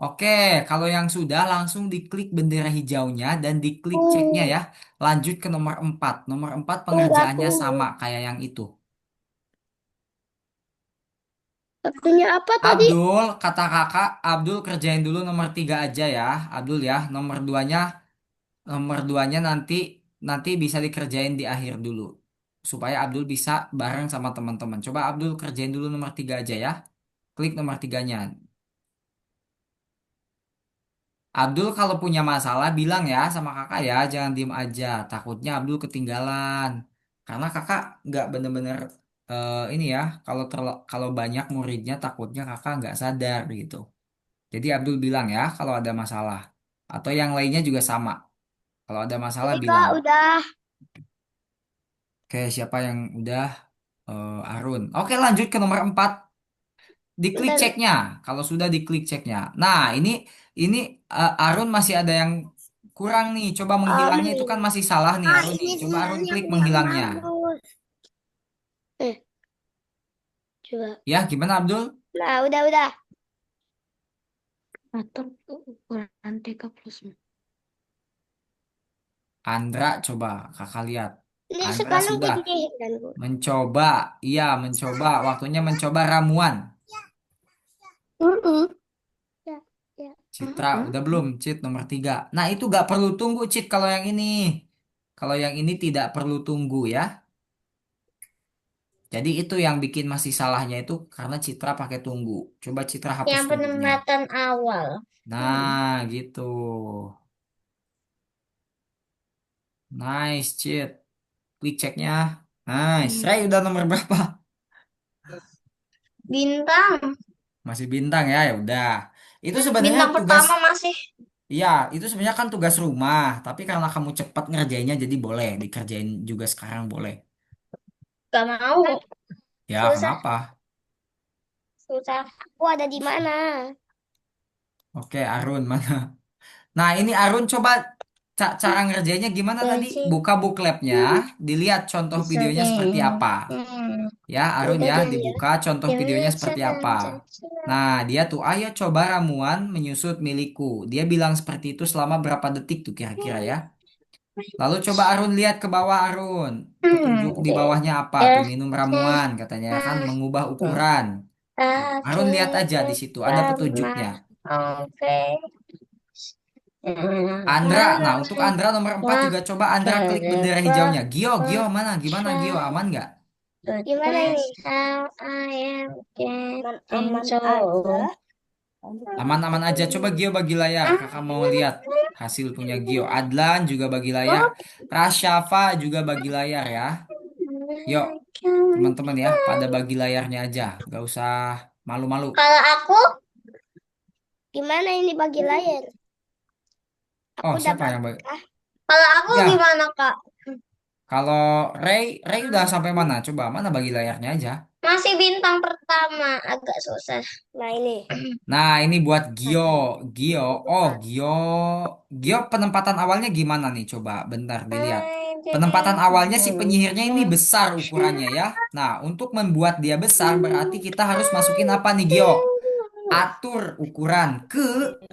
Oke, kalau yang sudah langsung diklik bendera hijaunya dan diklik ceknya Hmm, ya. Lanjut ke nomor 4. Nomor 4 tunggu pengerjaannya aku. sama kayak yang itu. Waktunya apa tadi? Abdul, kata kakak, Abdul kerjain dulu nomor 3 aja ya. Abdul ya, nomor duanya nanti nanti bisa dikerjain di akhir dulu. Supaya Abdul bisa bareng sama teman-teman. Coba Abdul kerjain dulu nomor 3 aja ya. Klik nomor 3-nya. Abdul kalau punya masalah bilang ya sama kakak ya, jangan diem aja. Takutnya Abdul ketinggalan. Karena kakak nggak bener-bener ini ya, kalau banyak muridnya takutnya kakak nggak sadar gitu. Jadi Abdul bilang ya kalau ada masalah. Atau yang lainnya juga sama. Kalau ada masalah Ini Kak bilang. udah. Oke, siapa yang udah? Arun. Oke, lanjut ke nomor 4. Diklik Bentar. ceknya. Kalau sudah diklik ceknya. Nah, ini Arun masih ada yang kurang nih. Coba menghilangnya itu kan masih salah nih Ah, Arun nih. ini Coba Arun sebenarnya klik yang menghilangnya. bagus. Coba. Ya, gimana Abdul? Nah, udah. Atur ukuran TK plus. Andra, coba kakak lihat. Ini Andra sekarang sudah penyihir kan, Bu? mencoba. Iya, mencoba. Waktunya mencoba ramuan. Mm-mm. Ya, ya. Citra, udah belum? Cheat nomor 3. Nah, itu gak perlu tunggu cheat kalau yang ini. Kalau yang ini tidak perlu tunggu ya. Jadi itu yang bikin masih salahnya itu karena Citra pakai tunggu. Coba Citra hapus Yang tunggunya. penempatan awal. Nah, gitu. Nice, cheat. Klik ceknya. Nice. Ray udah nomor berapa? Bintang. Masih bintang ya, ya udah. Itu sebenarnya Bintang tugas, pertama masih. iya, itu sebenarnya kan tugas rumah. Tapi karena kamu cepat ngerjainnya, jadi boleh dikerjain juga sekarang boleh. Gak mau. Ya, Susah, kenapa? susah. Aku ada di mana? Oke, Arun mana? Nah, ini Arun coba cara ngerjainnya gimana tadi? Kunci. Buka Booklabnya, dilihat contoh videonya seperti Disogeng. apa. Hmm. Ya, Arun Udah ya, dilihat. dibuka contoh videonya Dilihat seperti sana. apa. Nah, dia tuh, ayo coba ramuan menyusut milikku. Dia bilang seperti itu selama berapa detik tuh kira-kira ya. Lalu coba Arun lihat ke bawah Arun. Petunjuk di bawahnya apa tuh? Minum ramuan katanya kan mengubah ukuran. Tuh, Arun lihat aja di situ ada petunjuknya. Oke. Andra, nah untuk Andra nomor 4 juga coba Andra klik bendera hijaunya. Gio, Gio mana? Gimana Gio? Aman nggak? Gimana ini? How I am Aman so. aja. Aman-aman aja. Coba Gio bagi layar. Kakak mau lihat hasil punya Gio. Adlan juga bagi layar. Rasyafa juga bagi layar ya. Yuk, teman-teman ya, pada bagi layarnya aja. Gak usah malu-malu. Kalau aku, gimana ini bagi layar? Oh, Aku siapa dapat. yang bagi? Kalau aku Ya, gimana, Kak? kalau Ray udah sampai mana? Coba mana bagi layarnya aja. Masih bintang pertama, agak susah. Nah, ini. Nah, ini buat Gio. Gio. Oh, Gio penempatan awalnya gimana nih? Coba bentar dilihat. Penempatan awalnya si penyihirnya ini besar ukurannya ya. Nah, untuk membuat dia besar berarti kita harus masukin apa nih, Gio? Atur ukuran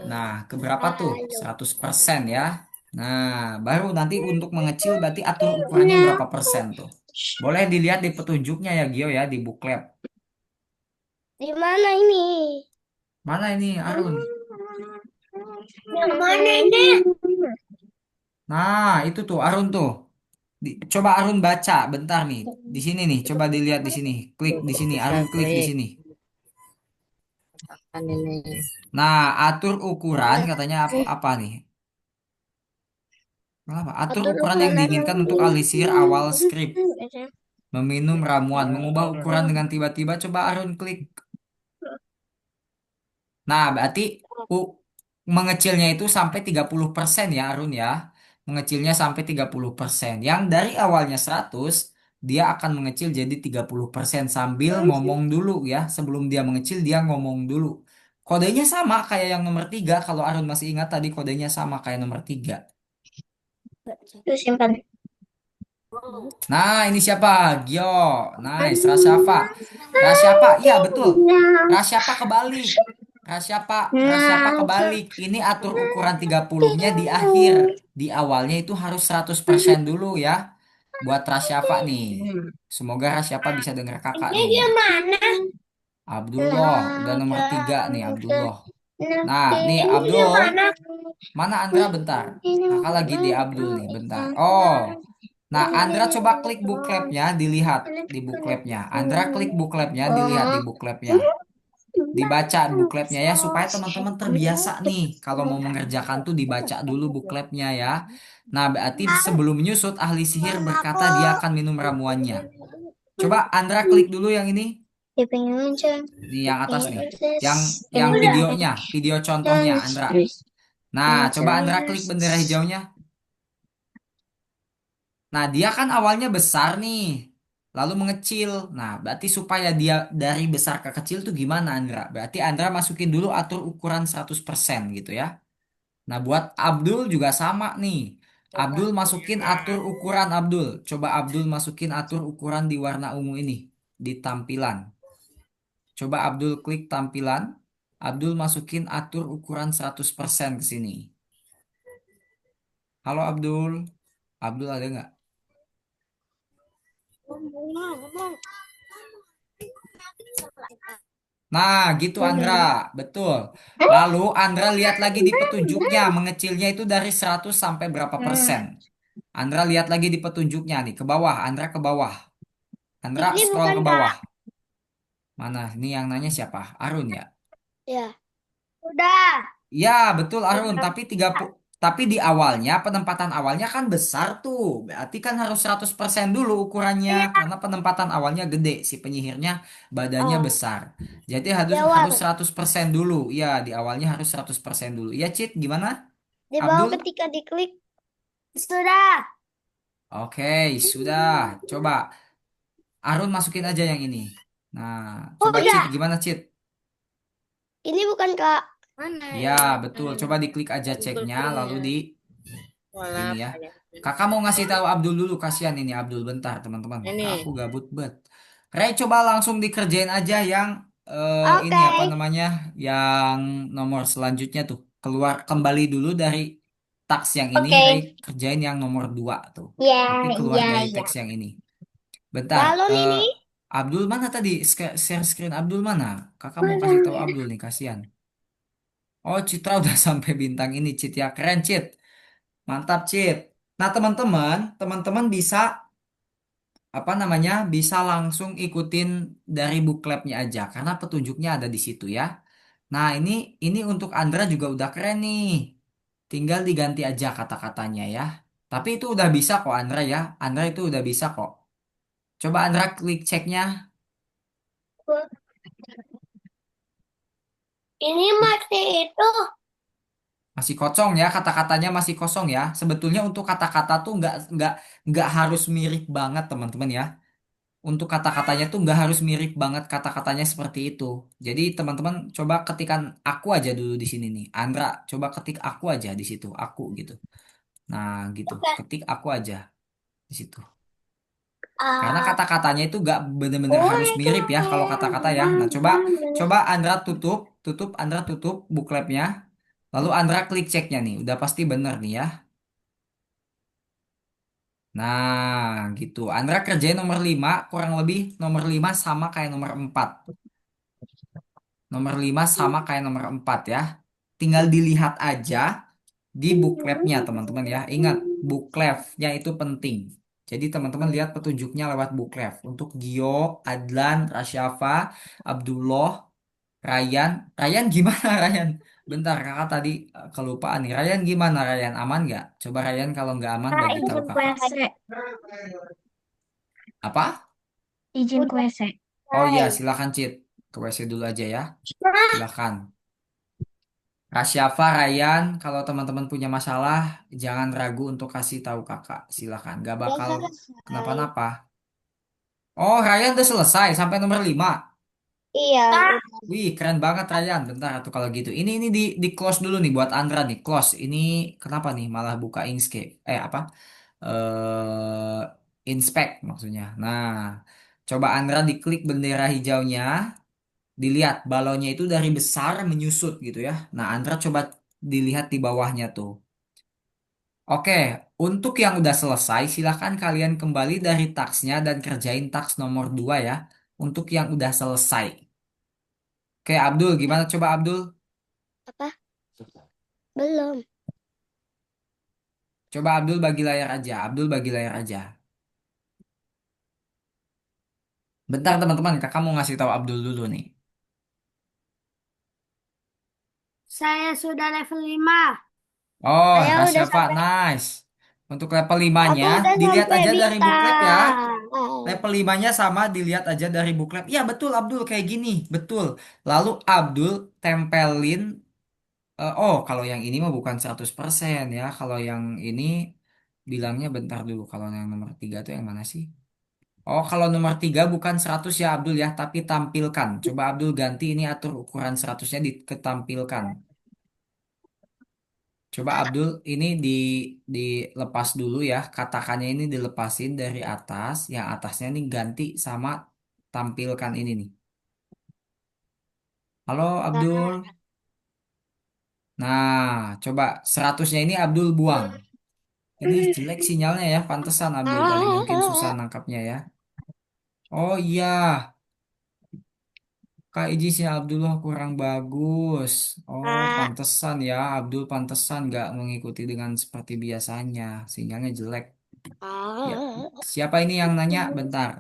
nah, ke berapa tuh? 100% ya. Nah, baru nanti untuk mengecil berarti atur ukurannya berapa persen tuh. Boleh dilihat di petunjuknya ya, Gio ya, di Booklab. Di mana ini? Mana ini, Arun? Yang mana ini? Nah, itu tuh Arun tuh. Coba Arun baca bentar nih. Di sini nih, coba dilihat di sini. Klik di sini, Arun klik di sini. Kan ini. Nah, atur ukuran katanya apa nih? Kenapa? Atur Atur ukuran yang ukuran diinginkan untuk alisir awal skrip. Meminum ramuan, mengubah ukuran dengan tiba-tiba. Coba Arun klik. Nah, berarti u- mengecilnya itu sampai 30% ya Arun ya. Mengecilnya sampai 30%. Yang dari awalnya 100, dia akan mengecil jadi 30% sambil ngomong dulu ya. Sebelum dia mengecil, dia ngomong dulu. Kodenya sama kayak yang nomor 3. Kalau Arun masih ingat tadi kodenya sama kayak nomor 3. Itu simpan. Nah, ini siapa? Gio. Nice. Rasyafa. Rasyafa. Iya, betul. Rasyafa kebalik. Rasyafa kebalik. Ini atur ukuran 30-nya di akhir. Di awalnya itu harus 100% dulu ya. Buat Rasyafa nih. Semoga Rasyafa bisa dengar kakak Ini nih. dia mana? Abdullah. Udah nomor 3 nih Abdullah. Nah, nih Ini dia Abdul. mana? Mana Andra bentar. Kakak lagi di Abdul nih bentar. Oh. Nah, Andra coba klik Booklab-nya, dilihat di Booklab-nya. Andra klik Booklab-nya, dilihat di Booklab-nya. Dibaca Booklab-nya ya, supaya teman-teman terbiasa nih. Kalau mau mengerjakan tuh dibaca dulu Booklab-nya ya. Nah, berarti sebelum menyusut, ahli sihir berkata dia akan minum ramuannya. Coba Andra klik dulu yang ini. Dia pengen muncul. Ini yang atas nih. Yang videonya, video contohnya Andra. Nah, coba Andra klik bendera hijaunya. Nah, dia kan awalnya besar nih, lalu mengecil. Nah, berarti supaya dia dari besar ke kecil tuh gimana, Andra? Berarti Andra masukin dulu atur ukuran 100% gitu ya. Nah, buat Abdul juga sama nih. Abdul masukin atur ukuran Abdul. Coba Abdul masukin atur ukuran di warna ungu ini, di tampilan. Coba Abdul klik tampilan. Abdul masukin atur ukuran 100% ke sini. Halo Abdul. Abdul ada nggak? Nah, gitu Andra, betul. Lalu Andra lihat lagi di petunjuknya, mengecilnya itu dari 100 sampai berapa persen. Andra lihat lagi di petunjuknya nih, ke bawah, Andra ke bawah. Andra Ini scroll bukan ke Kak. bawah. Mana? Ini yang nanya siapa? Arun ya? Ya. Udah. Ya, betul Arun, tapi 30 Tapi di awalnya, penempatan awalnya kan besar tuh. Berarti kan harus 100% dulu ukurannya. Karena penempatan awalnya gede. Si penyihirnya badannya Oh, besar. Jadi harus harus jawab. 100% dulu. Ya, di awalnya harus 100% dulu. Ya, Cit, gimana? Di bawah Abdul? ketika diklik. Sudah. Oke, sudah. Coba Arun masukin aja yang ini. Nah, Oh coba Cit, ya, gimana Cit? ini bukan Kak. Mana Ya, yang betul. mana? Coba diklik aja Google ceknya, lalu Chrome-nya. di ini Walah, ya. banyak. Kakak mau ngasih tahu Abdul dulu, kasihan ini Abdul bentar teman-teman. Aku Ini. gabut bet. Ray coba langsung dikerjain aja yang ini Oke. apa namanya, yang nomor selanjutnya tuh. Keluar kembali dulu dari taks yang ini, Oke. Ray kerjain yang nomor 2 tuh. Tapi Ya, keluar ya, dari ya. teks yang ini. Bentar, Balon ini. Abdul mana tadi? Share screen Abdul mana? Kakak mau kasih tahu Abdul nih, kasihan. Oh, Citra udah sampai bintang ini, Cit ya. Keren, Cit. Mantap, Cit. Nah, teman-teman bisa apa namanya? Bisa langsung ikutin dari bookletnya aja karena petunjuknya ada di situ ya. Nah, ini untuk Andra juga udah keren nih. Tinggal diganti aja kata-katanya ya. Tapi itu udah bisa kok Andra ya. Andra itu udah bisa kok. Coba Andra klik ceknya. Ini masih itu. Masih kosong ya, kata-katanya masih kosong ya. Sebetulnya untuk kata-kata tuh nggak harus mirip banget teman-teman ya. Untuk kata-katanya tuh nggak harus mirip banget kata-katanya seperti itu. Jadi teman-teman coba ketikan aku aja dulu di sini nih. Andra, coba ketik aku aja di situ, aku gitu. Nah gitu, Oke. ketik aku aja di situ. Karena Ah, kata-katanya itu nggak bener-bener oh, harus itu. mirip ya kalau kata-kata ya. Nah coba Andra Andra tutup bookletnya. Lalu Andra klik ceknya nih, udah pasti bener nih ya. Nah, gitu. Andra kerjain nomor 5 kurang lebih nomor 5 sama kayak nomor 4. Nomor 5 sama kayak nomor 4 ya. Tinggal dilihat aja di bookletnya teman-teman ya. Ingat, bookletnya itu penting. Jadi teman-teman lihat petunjuknya lewat booklet. Untuk Gio, Adlan, Rasyafa, Abdullah, Ryan. Ryan gimana Ryan? Bentar, kakak tadi kelupaan nih. Ryan gimana Ryan? Aman nggak? Coba Ryan kalau nggak aman Kak, bagi tahu izin kakak. WC. Apa? Izin ke WC. Oh iya, Hai. silakan Cit. Ke WC dulu aja ya. Nah, Silakan. Kasyafa, Ryan, kalau teman-teman punya masalah, jangan ragu untuk kasih tahu kakak. Silakan, gak udah bakal selesai. kenapa-napa. Oh, Ryan udah selesai sampai nomor 5. Iya. Wih, keren banget Ryan. Bentar tuh kalau gitu. Ini di close dulu nih buat Andra nih. Close. Ini kenapa nih malah buka Inkscape? Apa? Inspect maksudnya. Nah, coba Andra diklik bendera hijaunya. Dilihat balonnya itu dari besar menyusut gitu ya. Nah, Andra coba dilihat di bawahnya tuh. Oke, untuk yang udah selesai, silahkan kalian kembali dari taksnya dan kerjain taks nomor 2 ya. Untuk yang udah selesai. Oke, Abdul, gimana coba Abdul? Apa? Belum. Coba Abdul bagi layar aja. Abdul bagi layar aja. Bentar teman-teman, kakak mau ngasih tahu Abdul dulu nih. Saya sudah level 5. Oh, Saya udah Rasyafa, sampai. nice. Untuk level 5-nya, Aku udah dilihat sampai aja dari booklet ya. bintang. Level 5-nya sama dilihat aja dari booklet. Ya betul Abdul kayak gini. Betul. Lalu Abdul tempelin. Oh kalau yang ini mah bukan 100% ya. Kalau yang ini bilangnya bentar dulu. Kalau yang nomor 3 tuh yang mana sih? Oh kalau nomor 3 bukan 100 ya Abdul ya. Tapi tampilkan. Coba Abdul ganti ini atur ukuran 100-nya diketampilkan. Coba Abdul ini dilepas dulu ya. Katakannya ini dilepasin dari atas. Yang atasnya ini ganti sama tampilkan ini nih. Halo Abdul. Nah, coba 100-nya ini Abdul buang. Ini jelek sinyalnya ya. Pantesan Abdul tadi mungkin susah nangkapnya ya. Oh iya, Kak izin sinyal Abdullah kurang bagus. Oh, Ah, pantesan ya. Abdul pantesan nggak mengikuti dengan seperti biasanya. Sinyalnya jelek. Ya, ah. siapa ini yang nanya? Bentar.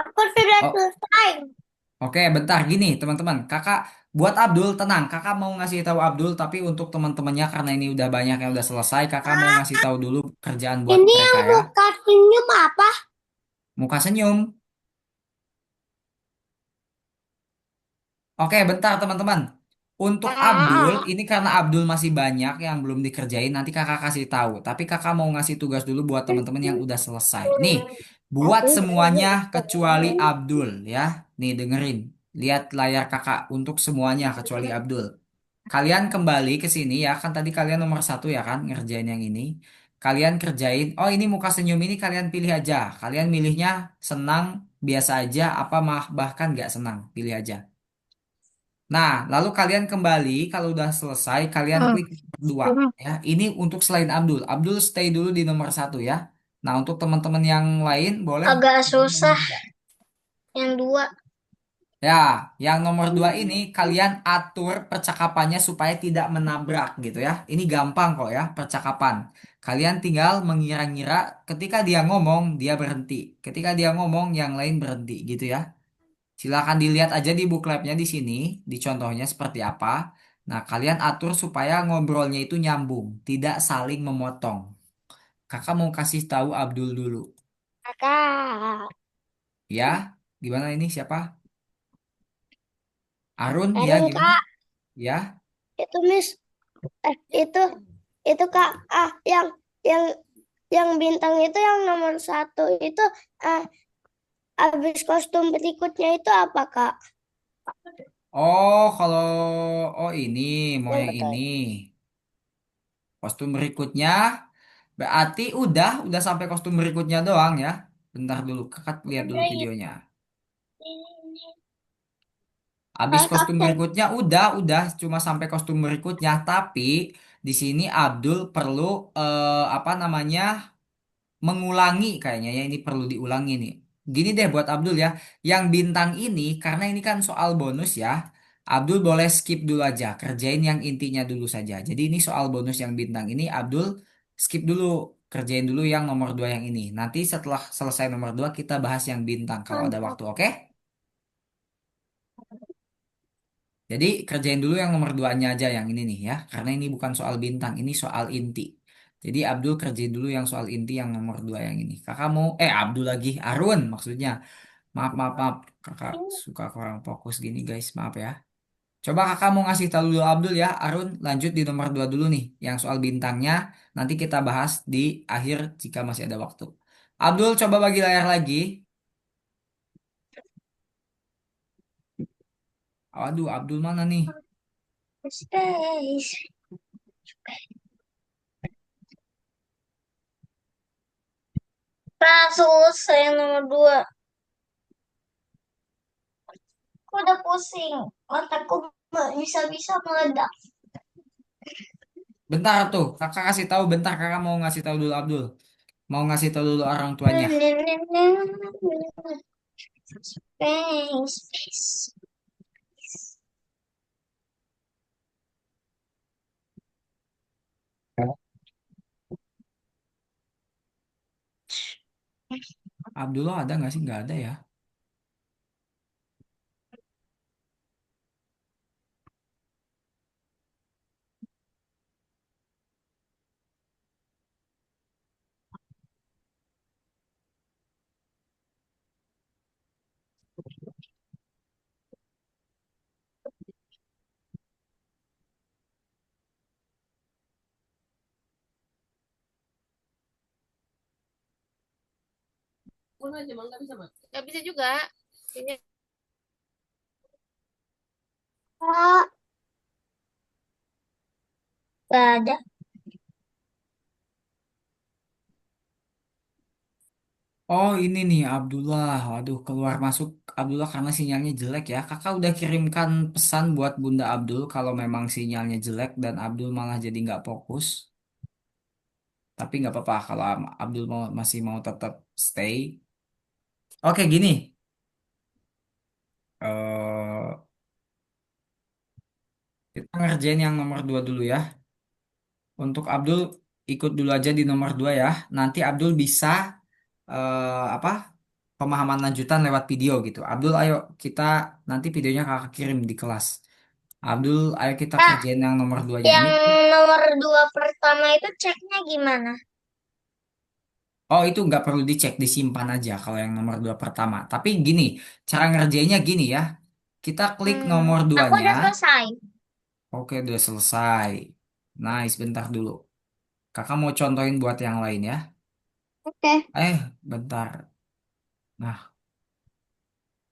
Aku sudah Oh, selesai. Oke, bentar gini teman-teman. Kakak buat Abdul tenang. Kakak mau ngasih tahu Abdul, tapi untuk teman-temannya karena ini udah banyak yang udah selesai, kakak mau ngasih tahu dulu kerjaan buat Ini mereka yang ya. muka senyum apa? Muka senyum. Oke, bentar teman-teman. Untuk Abdul, Ah, ini karena Abdul masih banyak yang belum dikerjain, nanti kakak kasih tahu. Tapi kakak mau ngasih tugas dulu buat teman-teman yang udah selesai. Nih, buat semuanya kecuali Abdul ya. Nih dengerin, lihat layar kakak untuk semuanya kecuali Abdul. Kalian kembali ke sini ya, kan tadi kalian nomor satu ya kan, ngerjain yang ini. Kalian kerjain, oh ini muka senyum ini kalian pilih aja. Kalian milihnya senang, biasa aja, apa bahkan nggak senang, pilih aja. Nah, lalu kalian kembali kalau udah selesai, kalian klik nomor dua ya. Ini untuk selain Abdul. Abdul stay dulu di nomor satu ya. Nah, untuk teman-teman yang lain boleh agak di nomor susah dua. yang dua. Ya, yang nomor dua ini kalian atur percakapannya supaya tidak menabrak gitu ya. Ini gampang kok ya percakapan. Kalian tinggal mengira-ngira ketika dia ngomong, dia berhenti. Ketika dia ngomong, yang lain berhenti gitu ya. Silakan dilihat aja di bookletnya di sini, di contohnya seperti apa. Nah, kalian atur supaya ngobrolnya itu nyambung, tidak saling memotong. Kakak mau kasih tahu Abdul dulu. Kakak, Ya, gimana ini siapa? Arun, ya Arun gimana? kak, Ya. itu Miss, eh, itu kak, yang yang bintang itu yang nomor satu itu, eh, habis kostum berikutnya itu apa kak? Oh, kalau ini mau Yang yang betul. ini. Kostum berikutnya berarti udah sampai kostum berikutnya doang ya. Bentar dulu, kakak lihat dulu videonya. Habis kostum Kakak, berikutnya udah cuma sampai kostum berikutnya, tapi di sini Abdul perlu apa namanya? Mengulangi kayaknya ya ini perlu diulangi nih. Gini deh buat Abdul ya, yang bintang ini karena ini kan soal bonus ya. Abdul boleh skip dulu aja, kerjain yang intinya dulu saja. Jadi ini soal bonus yang bintang ini Abdul skip dulu, kerjain dulu yang nomor 2 yang ini. Nanti setelah selesai nomor 2 kita bahas yang bintang kalau ada waktu, oke? Jadi kerjain dulu yang nomor 2-nya aja yang ini nih ya. Karena ini bukan soal bintang, ini soal inti. Jadi Abdul kerjain dulu yang soal inti yang nomor 2 yang ini. Kakak mau, Abdul lagi, Arun maksudnya. Maaf, maaf, maaf. Kakak suka kurang fokus gini guys, maaf ya. Coba kakak mau ngasih tahu dulu Abdul ya. Arun lanjut di nomor 2 dulu nih. Yang soal bintangnya nanti kita bahas di akhir jika masih ada waktu. Abdul coba bagi layar lagi. Aduh, Abdul mana nih? space. Nah, selesai yang nomor dua. Aku udah pusing. Otakku nggak bisa-bisa meledak. Bentar tuh, kakak kasih tahu bentar kakak mau ngasih tahu dulu Abdul. Mau ngasih tahu dulu orang tuanya. Space, space. Abdullah ada nggak sih? Nggak ada ya. Nggak bisa juga. Kayaknya Kak, nggak ada. Oh ini nih Abdullah. Waduh keluar masuk Abdullah karena sinyalnya jelek ya. Kakak udah kirimkan pesan buat Bunda Abdul kalau memang sinyalnya jelek dan Abdul malah jadi nggak fokus. Tapi nggak apa-apa kalau Abdul masih mau tetap stay. Oke gini. eh kita ngerjain yang nomor 2 dulu ya. Untuk Abdul ikut dulu aja di nomor 2 ya. Nanti Abdul bisa apa? pemahaman lanjutan lewat video gitu. Abdul, ayo kita nanti videonya kakak kirim di kelas. Abdul, ayo kita Kak, kerjain yang nomor duanya yang ini. nomor 2 pertama itu ceknya gimana? Oh, itu nggak perlu dicek, disimpan aja kalau yang nomor dua pertama. Tapi gini, cara ngerjainnya gini ya. Kita klik nomor Aku duanya. udah selesai. Oke, udah selesai. Nice, bentar dulu. Kakak mau contohin buat yang lain ya. Oke. Bentar. Nah,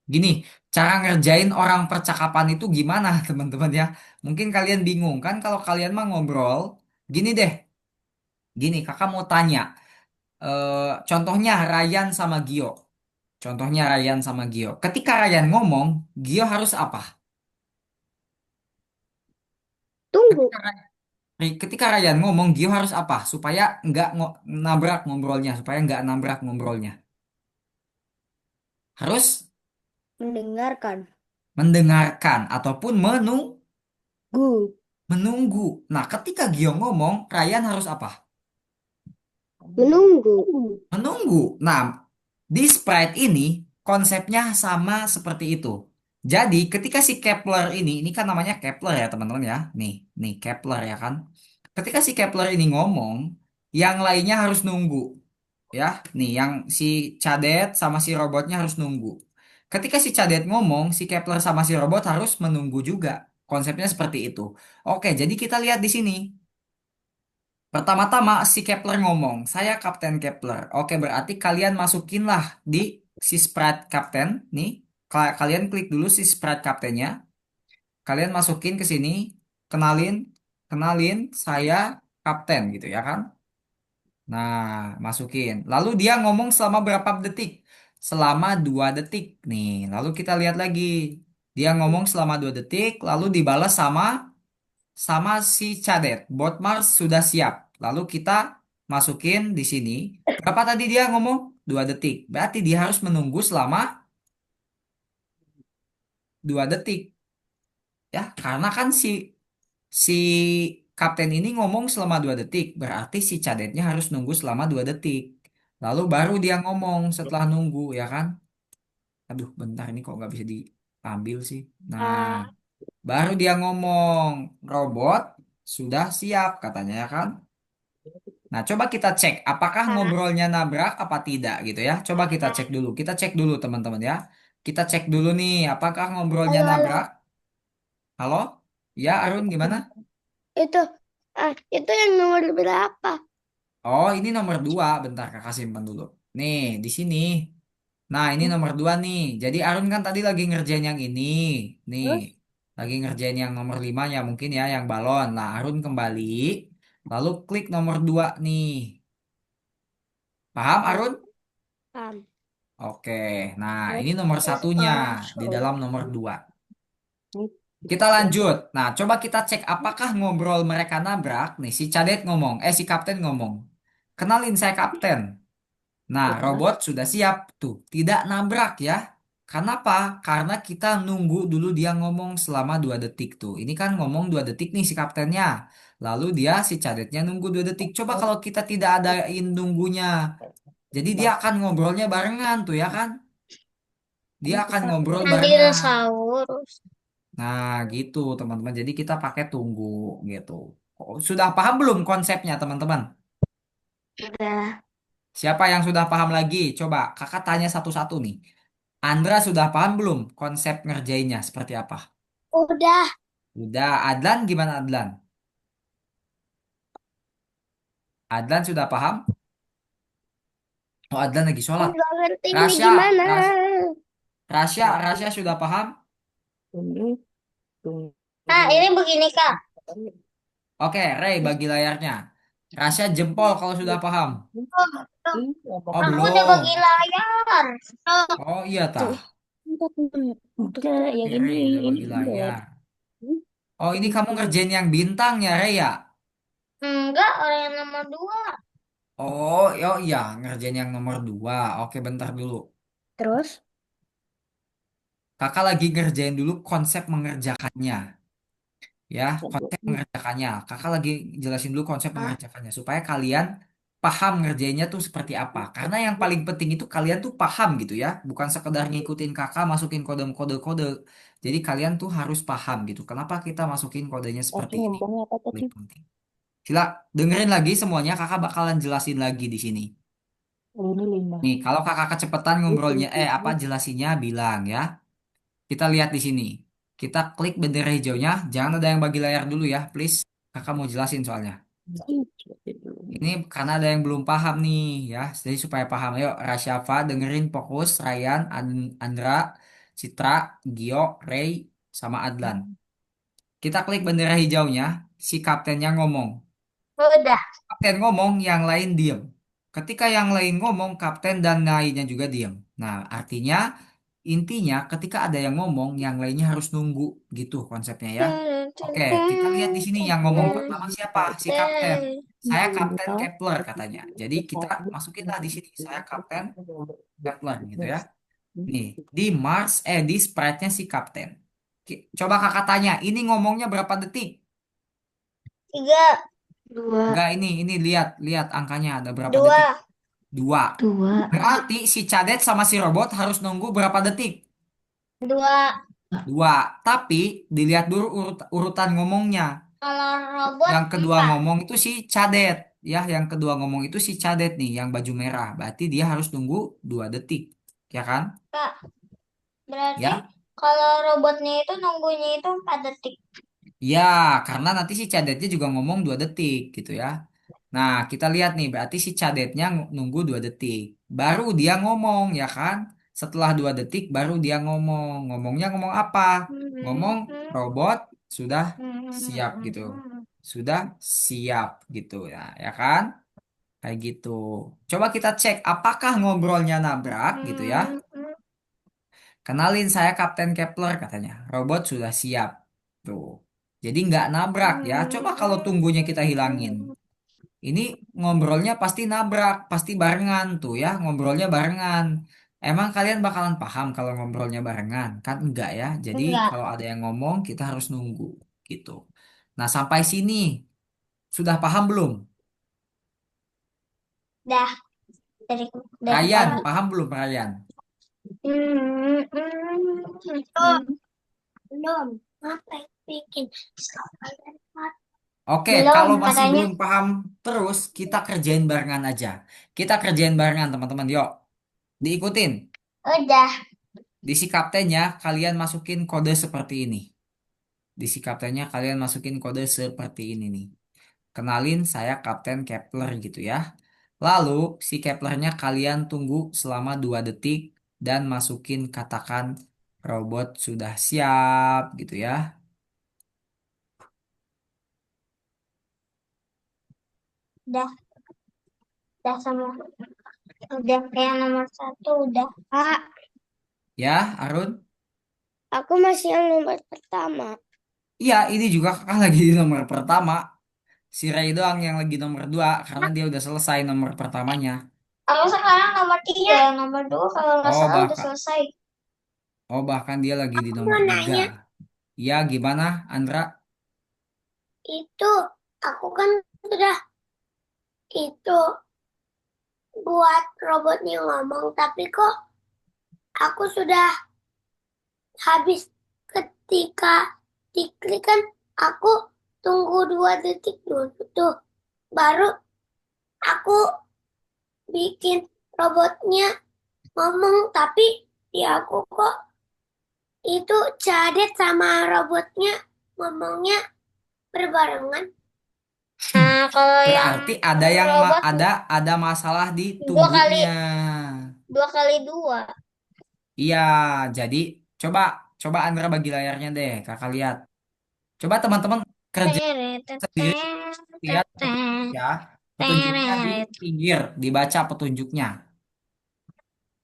gini, cara ngerjain orang percakapan itu gimana, teman-teman ya? Mungkin kalian bingung kan kalau kalian mah ngobrol. Gini deh, gini, kakak mau tanya. Contohnya Ryan sama Gio. Contohnya Ryan sama Gio. Ketika Ryan ngomong, Gio harus apa? Tunggu. Ketika, ketika Ryan ngomong, Gio harus apa? Supaya nggak nabrak ngobrolnya, supaya nggak nabrak ngobrolnya. Harus Mendengarkan. mendengarkan ataupun Gu. menunggu. Nah, ketika Gio ngomong, Ryan harus apa? Menunggu. Menunggu. Nah, di sprite ini konsepnya sama seperti itu. Jadi, ketika si Kepler ini kan namanya Kepler ya teman-teman ya. Nih Kepler ya kan. Ketika si Kepler ini ngomong, yang lainnya harus nunggu. Ya, nih yang si Cadet sama si robotnya harus nunggu. Ketika si Cadet ngomong, si Kepler sama si robot harus menunggu juga. Konsepnya seperti itu. Oke, jadi kita lihat di sini. Pertama-tama si Kepler ngomong, saya Kapten Kepler. Oke, berarti kalian masukinlah di si sprite Kapten. Nih, kalian klik dulu si sprite Kaptennya. Kalian masukin ke sini, kenalin, kenalin saya Kapten gitu ya kan? Nah, masukin. Lalu dia ngomong selama berapa detik? Selama 2 detik. Nih, lalu kita lihat lagi. Dia ngomong selama 2 detik, lalu dibalas sama si Cadet. Bot Mars sudah siap. Lalu kita masukin di sini. Berapa tadi dia ngomong? 2 detik. Berarti dia harus menunggu selama 2 detik. Ya, karena kan si kapten ini ngomong selama 2 detik. Berarti si Cadetnya harus nunggu selama 2 detik. Lalu baru dia ngomong setelah nunggu, ya kan? Aduh, bentar ini kok nggak bisa diambil sih. Nah, baru dia ngomong, robot sudah siap katanya ya kan? Nah, coba kita cek apakah ngobrolnya nabrak apa tidak gitu ya. Coba kita cek dulu. Kita cek dulu teman-teman ya. Kita cek dulu nih apakah ngobrolnya Halo, halo. nabrak. Halo? Ya, Arun gimana? Itu, itu yang nomor berapa? Oh, ini nomor 2. Bentar, kakak simpan dulu. Nih, di sini. Nah, ini nomor 2 nih. Jadi Arun kan tadi lagi ngerjain yang ini. Nih, Terus, lagi ngerjain yang nomor 5 ya mungkin ya, yang balon. Nah, Arun kembali. Lalu klik nomor 2 nih. Paham Arun? paham. Oke, nah ini nomor satunya di dalam nomor 2. Kita lanjut. Nah, coba kita cek apakah ngobrol mereka nabrak. Nih, si Cadet ngomong, si Kapten ngomong. Kenalin saya Kapten. Nah, robot sudah siap. Tuh, tidak nabrak ya. Kenapa? Karena kita nunggu dulu dia ngomong selama 2 detik tuh. Ini kan ngomong 2 detik nih si Kaptennya. Lalu dia si Cadetnya nunggu 2 detik. Coba kalau kita tidak adain nunggunya. Jadi dia akan ngobrolnya barengan tuh ya kan? Dia akan ngobrol Yang barengan. dinosaurus. Nah, gitu teman-teman. Jadi kita pakai tunggu gitu. Oh, sudah paham belum konsepnya teman-teman? Udah. Siapa yang sudah paham lagi? Coba kakak tanya satu-satu nih. Andra sudah paham belum konsep ngerjainnya seperti apa? Udah. Udah. Adlan gimana Adlan? Adlan sudah paham? Oh, Adlan lagi sholat. Nggak ngerti ini Rasya, gimana. Rasya sudah paham? Ini begini, Kak. Oke, Ray bagi layarnya. Rasya jempol kalau sudah paham. Oh, Aku udah bagi belum. layar. Oh, iya tah. Udah, Oke, Ray udah bagi udah. layar. Oh, ini kamu ngerjain yang bintang ya, Ray ya? Enggak, orang yang nomor 2. Oh, iya, ngerjain yang nomor 2. Oke, bentar dulu. Terus? Kakak lagi ngerjain dulu konsep mengerjakannya. Ya, konsep mengerjakannya. Kakak lagi jelasin dulu konsep mengerjakannya. Supaya kalian paham ngerjainnya tuh seperti apa. Karena yang paling penting itu kalian tuh paham gitu ya, bukan sekedar ngikutin kakak masukin kode-kode. Jadi kalian tuh harus paham gitu. Kenapa kita masukin kodenya seperti Tadi ini? ngomongnya apa tadi? Paling penting. Sila dengerin lagi semuanya, kakak bakalan jelasin lagi di sini. Oh, ini 5. Nih, kalau kakak kecepatan ngobrolnya, apa jelasinnya bilang ya. Kita lihat di sini. Kita klik bendera hijaunya, jangan ada yang bagi layar dulu ya, please. Kakak mau jelasin soalnya. Ini karena ada yang belum paham nih ya. Jadi supaya paham, ayo Rasyafa dengerin fokus Ryan, Andra, Citra, Gio, Ray, sama Adlan. Kita klik bendera hijaunya, si kaptennya ngomong. Udah. Kapten ngomong, yang lain diem. Ketika yang lain ngomong, kapten dan lainnya juga diem. Nah, artinya intinya ketika ada yang ngomong, yang lainnya harus nunggu gitu konsepnya ya. Oke, kita lihat di sini yang ngomong pertama siapa? Si kapten. Saya Kapten Kepler katanya. Jadi kita masukinlah di sini saya Kapten Kepler gitu ya. Nih, di Mars di sprite-nya si kapten. Coba kakak tanya, ini ngomongnya berapa detik? 3, 2, Enggak, ini lihat lihat angkanya ada berapa 2, detik? Dua. 2, Berarti si Cadet sama si robot harus nunggu berapa detik? 2. Dua. Tapi dilihat dulu urutan ngomongnya. Kalau robot Yang kedua 4. ngomong itu si Cadet. Ya, yang kedua ngomong itu si Cadet nih, yang baju merah. Berarti dia harus nunggu 2 detik. Ya kan? Kak, berarti Ya. kalau robotnya itu nunggunya itu 4 detik. Ya, karena nanti si cadetnya juga ngomong 2 detik gitu ya. Nah, kita lihat nih, berarti si cadetnya nunggu 2 detik. Baru dia ngomong, ya kan? Setelah 2 detik, baru dia ngomong. Ngomongnya ngomong apa? Ngomong robot sudah siap gitu. Sudah siap gitu ya, ya kan? Kayak gitu. Coba kita cek apakah ngobrolnya nabrak gitu ya. Kenalin saya Kapten Kepler katanya. Robot sudah siap. Tuh. Jadi nggak nabrak ya. Coba kalau tunggunya kita hilangin. Ini ngobrolnya pasti nabrak, pasti barengan tuh ya. Ngobrolnya barengan. Emang kalian bakalan paham kalau ngobrolnya barengan? Kan enggak ya. Jadi Enggak. kalau ada yang ngomong kita harus nunggu gitu. Nah sampai sini sudah paham belum? Dah dari Ryan, tadi. paham belum Ryan? Belum. Belum. Apa yang bikin? Oke, Belum kalau masih katanya. belum paham terus kita kerjain barengan aja. Kita kerjain barengan teman-teman. Yuk, diikutin. Udah. Di si kaptennya kalian masukin kode seperti ini. Di si kaptennya kalian masukin kode seperti ini nih. Kenalin saya Kapten Kepler gitu ya. Lalu si Keplernya kalian tunggu selama 2 detik dan masukin katakan robot sudah siap gitu ya. Udah. Udah sama. Udah kayak nomor 1 udah. Kak, Ya, Arun? aku masih yang nomor pertama. Iya, ini juga kakak lagi di nomor pertama. Si Ray doang yang lagi nomor 2 karena dia udah selesai nomor pertamanya. Aku sekarang nomor 3. Nomor 2 kalau nggak Oh, salah udah bahkan selesai. bahkan dia lagi di Aku nomor mau 3. nanya. Ya, gimana, Andra? Itu aku kan sudah itu buat robotnya ngomong, tapi kok aku sudah habis ketika diklik kan aku tunggu 2 detik dulu tuh. Baru aku bikin robotnya ngomong, tapi di aku kok itu cadet sama robotnya ngomongnya berbarengan. Nah, kalau yang Berarti ada yang robot ada masalah di 2 kali tunggunya. 2 kali 2. Iya, jadi coba coba Andra bagi layarnya deh, kakak lihat. Coba teman-teman kerja sendiri lihat petunjuk ya. Petunjuknya di pinggir, dibaca petunjuknya.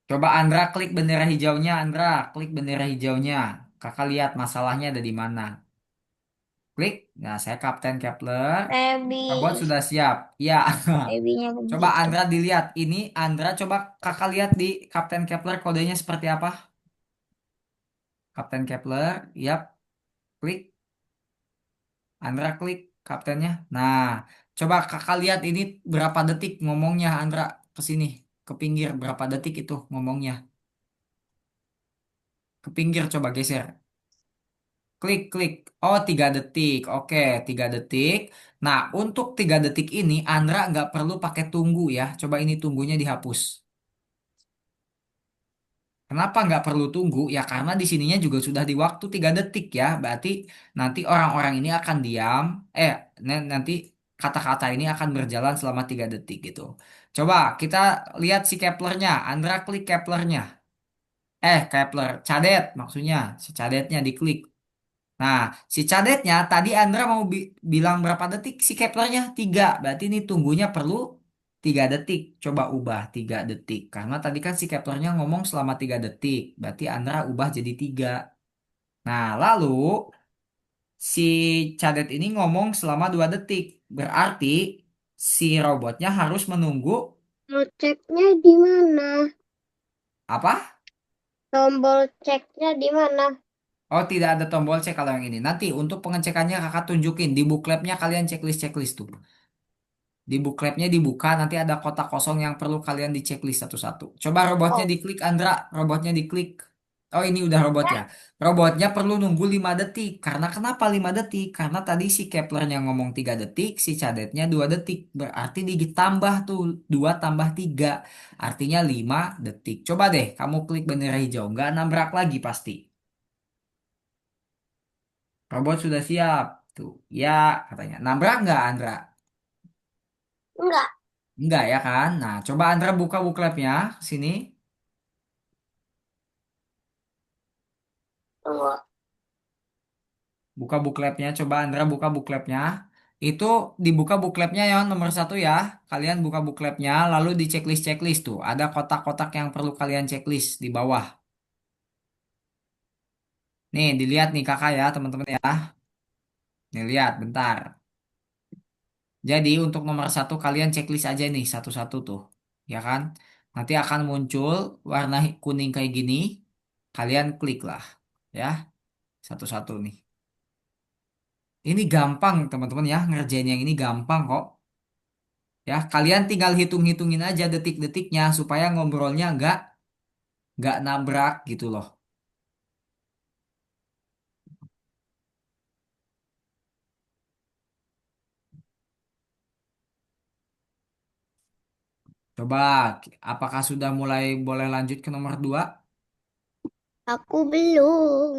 Coba Andra klik bendera hijaunya, Andra klik bendera hijaunya. Kakak lihat masalahnya ada di mana. Klik. Nah, saya Kapten Kepler. Robot Lebih sudah siap. Ya. lebihnya Coba begitu. Andra dilihat. Ini Andra coba kakak lihat di Kapten Kepler kodenya seperti apa? Kapten Kepler. Yap. Klik. Andra klik kaptennya. Nah, Coba kakak lihat ini berapa detik ngomongnya Andra ke sini, ke pinggir berapa detik itu ngomongnya. Ke pinggir coba geser. Klik, klik. Oh, 3 detik. Oke, 3 detik. Nah, untuk 3 detik ini, Andra nggak perlu pakai tunggu ya. Coba ini tunggunya dihapus. Kenapa nggak perlu tunggu? Ya, karena di sininya juga sudah di waktu 3 detik ya. Berarti nanti orang-orang ini akan diam. Nanti kata-kata ini akan berjalan selama 3 detik gitu. Coba kita lihat si Keplernya. Andra klik Keplernya. Kepler. Cadet maksudnya. Si cadetnya diklik. Nah, si cadetnya tadi Andra mau bilang berapa detik si Keplernya? 3. Berarti ini tunggunya perlu 3 detik. Coba ubah 3 detik. Karena tadi kan si Keplernya ngomong selama 3 detik. Berarti Andra ubah jadi 3. Nah, lalu si cadet ini ngomong selama 2 detik. Berarti si robotnya harus menunggu Mau ceknya di mana? apa? Tombol ceknya di mana? Oh, tidak ada tombol cek kalau yang ini. Nanti untuk pengecekannya kakak tunjukin. Di bookletnya kalian checklist-checklist tuh. Di bookletnya dibuka, nanti ada kotak kosong yang perlu kalian di checklist satu-satu. Coba robotnya Oh, diklik, Andra. Robotnya diklik. Oh, ini udah robotnya. Robotnya perlu nunggu 5 detik. Karena kenapa 5 detik? Karena tadi si Keplernya ngomong 3 detik, si cadetnya 2 detik. Berarti ditambah tuh 2 tambah 3. Artinya 5 detik. Coba deh, kamu klik bendera hijau. Nggak nabrak lagi pasti. Robot sudah siap. Tuh, ya katanya. Nabrak nggak, Andra? enggak. Enggak ya kan? Nah, coba Andra buka bookletnya sini. Tunggu. Buka bookletnya, coba Andra buka bookletnya. Itu dibuka bookletnya ya nomor 1 ya. Kalian buka bookletnya, lalu di checklist-checklist tuh. Ada kotak-kotak yang perlu kalian checklist di bawah. Nih, dilihat nih kakak ya, teman-teman ya. Nih, lihat bentar. Jadi untuk nomor 1 kalian checklist aja nih satu-satu tuh. Ya kan? Nanti akan muncul warna kuning kayak gini. Kalian klik lah. Ya, satu-satu nih. Ini gampang teman-teman ya, ngerjain yang ini gampang kok. Ya, kalian tinggal hitung-hitungin aja detik-detiknya supaya ngobrolnya nggak nabrak gitu loh. Coba, apakah sudah mulai boleh lanjut ke nomor 2? Aku belum.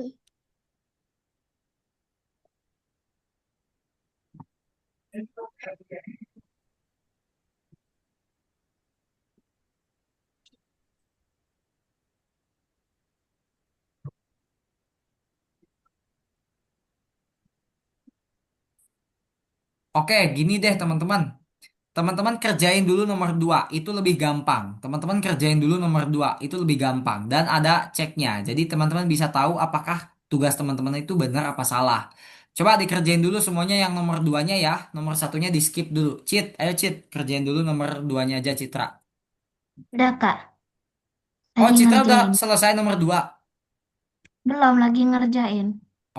Oke, gini deh teman-teman. Teman-teman kerjain dulu nomor 2, itu lebih gampang. Teman-teman kerjain dulu nomor 2, itu lebih gampang. Dan ada ceknya. Jadi teman-teman bisa tahu apakah tugas teman-teman itu benar apa salah. Coba dikerjain dulu semuanya yang nomor 2-nya ya. Nomor 1-nya di skip dulu. Cheat, ayo cheat. Kerjain dulu nomor 2-nya aja Citra. Udah, Kak. Oh, Lagi Citra udah ngerjain. selesai nomor 2. Belum, lagi ngerjain.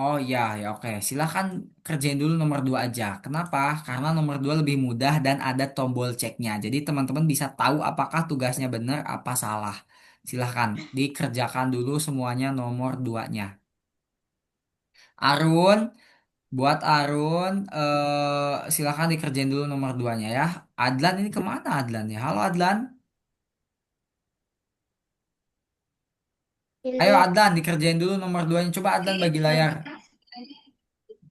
Oh iya, ya oke. Silahkan kerjain dulu nomor 2 aja. Kenapa? Karena nomor 2 lebih mudah dan ada tombol ceknya. Jadi teman-teman bisa tahu apakah tugasnya benar apa salah. Silahkan dikerjakan dulu semuanya nomor 2-nya. Arun, buat Arun, silahkan dikerjain dulu nomor 2-nya ya. Adlan ini kemana Adlan ya? Halo Adlan. Ayo Ini Adlan dikerjain dulu nomor 2-nya. Coba Adlan bagi layar.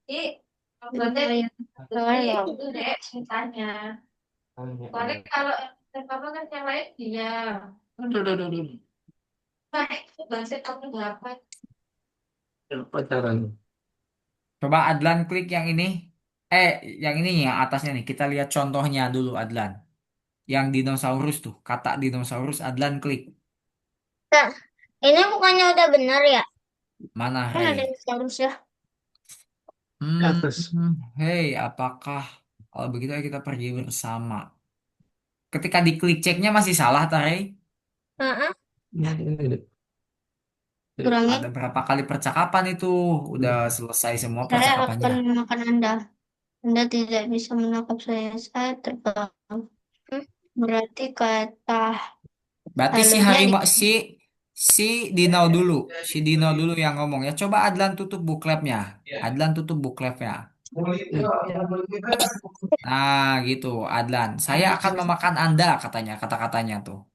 saya. Saya. Itu deh ceritanya. Tanya Soalnya ada kalau apa kan yang lain dia. Duh, duh, duh, duh. Baik, bahasa kamu berapa? pacaran. Coba Adlan klik yang ini. Eh, yang ini yang atasnya nih. Kita lihat contohnya dulu Adlan. Yang dinosaurus tuh, kata dinosaurus Adlan klik. Nah, ini bukannya udah benar ya? Mana Kan ada Rey? yang seharusnya. Ke Hmm, atas. hey, apakah kalau begitu ayo kita pergi bersama. Ketika diklik ceknya masih salah, Rey? Heeh. Ya, ini deh. Ada Kurangin. berapa kali percakapan itu? Udah selesai semua Saya akan percakapannya. makan Anda. Anda tidak bisa menangkap saya saat terbang. Berarti kata Berarti si halonya di harimau si Dino dulu, si Dino dulu yang ngomong ya. Coba Adlan tutup bookletnya. Adlan tutup bookletnya. Nah, gitu, Adlan. Saya akan memakan Anda katanya, kata-katanya tuh.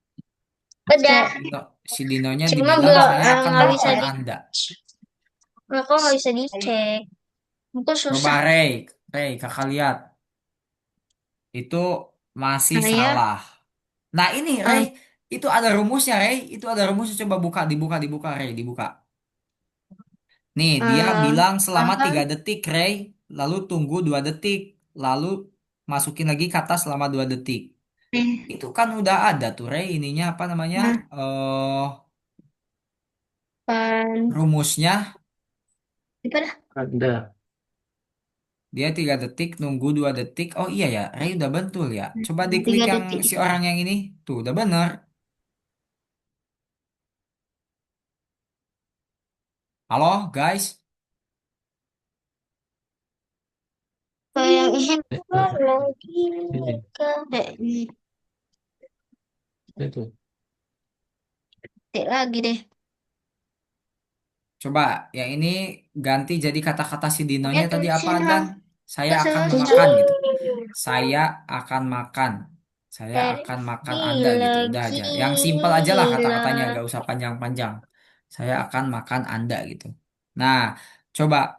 Udah. Dino, si Dinonya cuma dibilang belum saya akan nggak bisa memakan di Anda. aku nggak bisa dicek. Aku Coba susah. Ray, kakak lihat. Itu masih Saya salah. Nah, ini Ray, ah, itu ada rumusnya, Ray. Itu ada rumusnya. Coba buka, dibuka, Ray, dibuka. Nih, dia ah, bilang selama apa? 3 detik, Ray. Lalu tunggu 2 detik. Lalu masukin lagi kata selama 2 detik. Itu kan udah ada tuh, Ray. Ininya apa namanya? Nah, eh kan rumusnya. apa dah? Ada. Dia 3 detik, nunggu 2 detik. Oh iya ya, Ray udah betul ya. Coba diklik Tiga yang detik. si orang yang ini. Tuh, udah bener. Halo, guys. Kalau yang ini Ini. detik Itu. lagi deh. Coba yang ini ganti jadi kata-kata si Oke, Dinonya tadi apa, terusin Adlan? lah. Saya Udah akan selesai. memakan gitu. Saya akan makan. Saya Dari akan makan Anda Gila, gitu. Udah aja. Yang simpel aja lah kata-katanya, gila. gak usah panjang-panjang. Saya akan makan Anda gitu. Nah, coba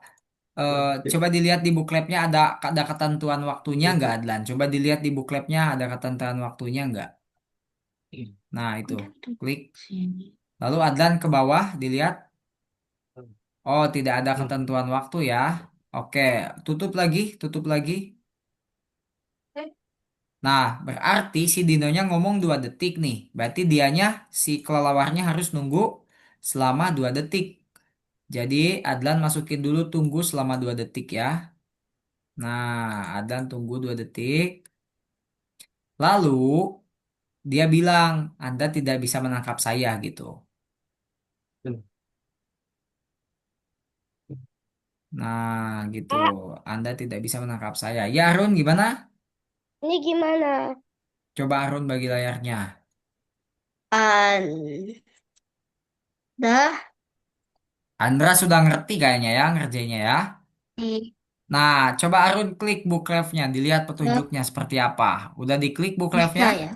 coba dilihat di bookletnya ada ketentuan waktunya nggak, Adlan? Coba dilihat di bookletnya ada ketentuan waktunya nggak? Nah, itu. Udah tuh. Klik. Sini. Lalu Adlan ke bawah dilihat. Oh, tidak ada Hmm. ketentuan waktu ya. Oke, tutup lagi, tutup lagi. Nah, berarti si Dinonya ngomong 2 detik nih. Berarti dianya si kelelawarnya harus nunggu selama 2 detik. Jadi Adlan masukin dulu tunggu selama 2 detik ya. Nah, Adlan tunggu 2 detik. Lalu dia bilang, Anda tidak bisa menangkap saya gitu. Nah, gitu. Kak, Anda tidak bisa menangkap saya. Ya, Arun, gimana? ini gimana? Coba Arun bagi layarnya. Anda Andra sudah ngerti kayaknya ya ngerjainnya ya. tidak Nah, coba Arun klik bookleftnya, dilihat petunjuknya seperti apa. Udah diklik bookleftnya? bisa ya.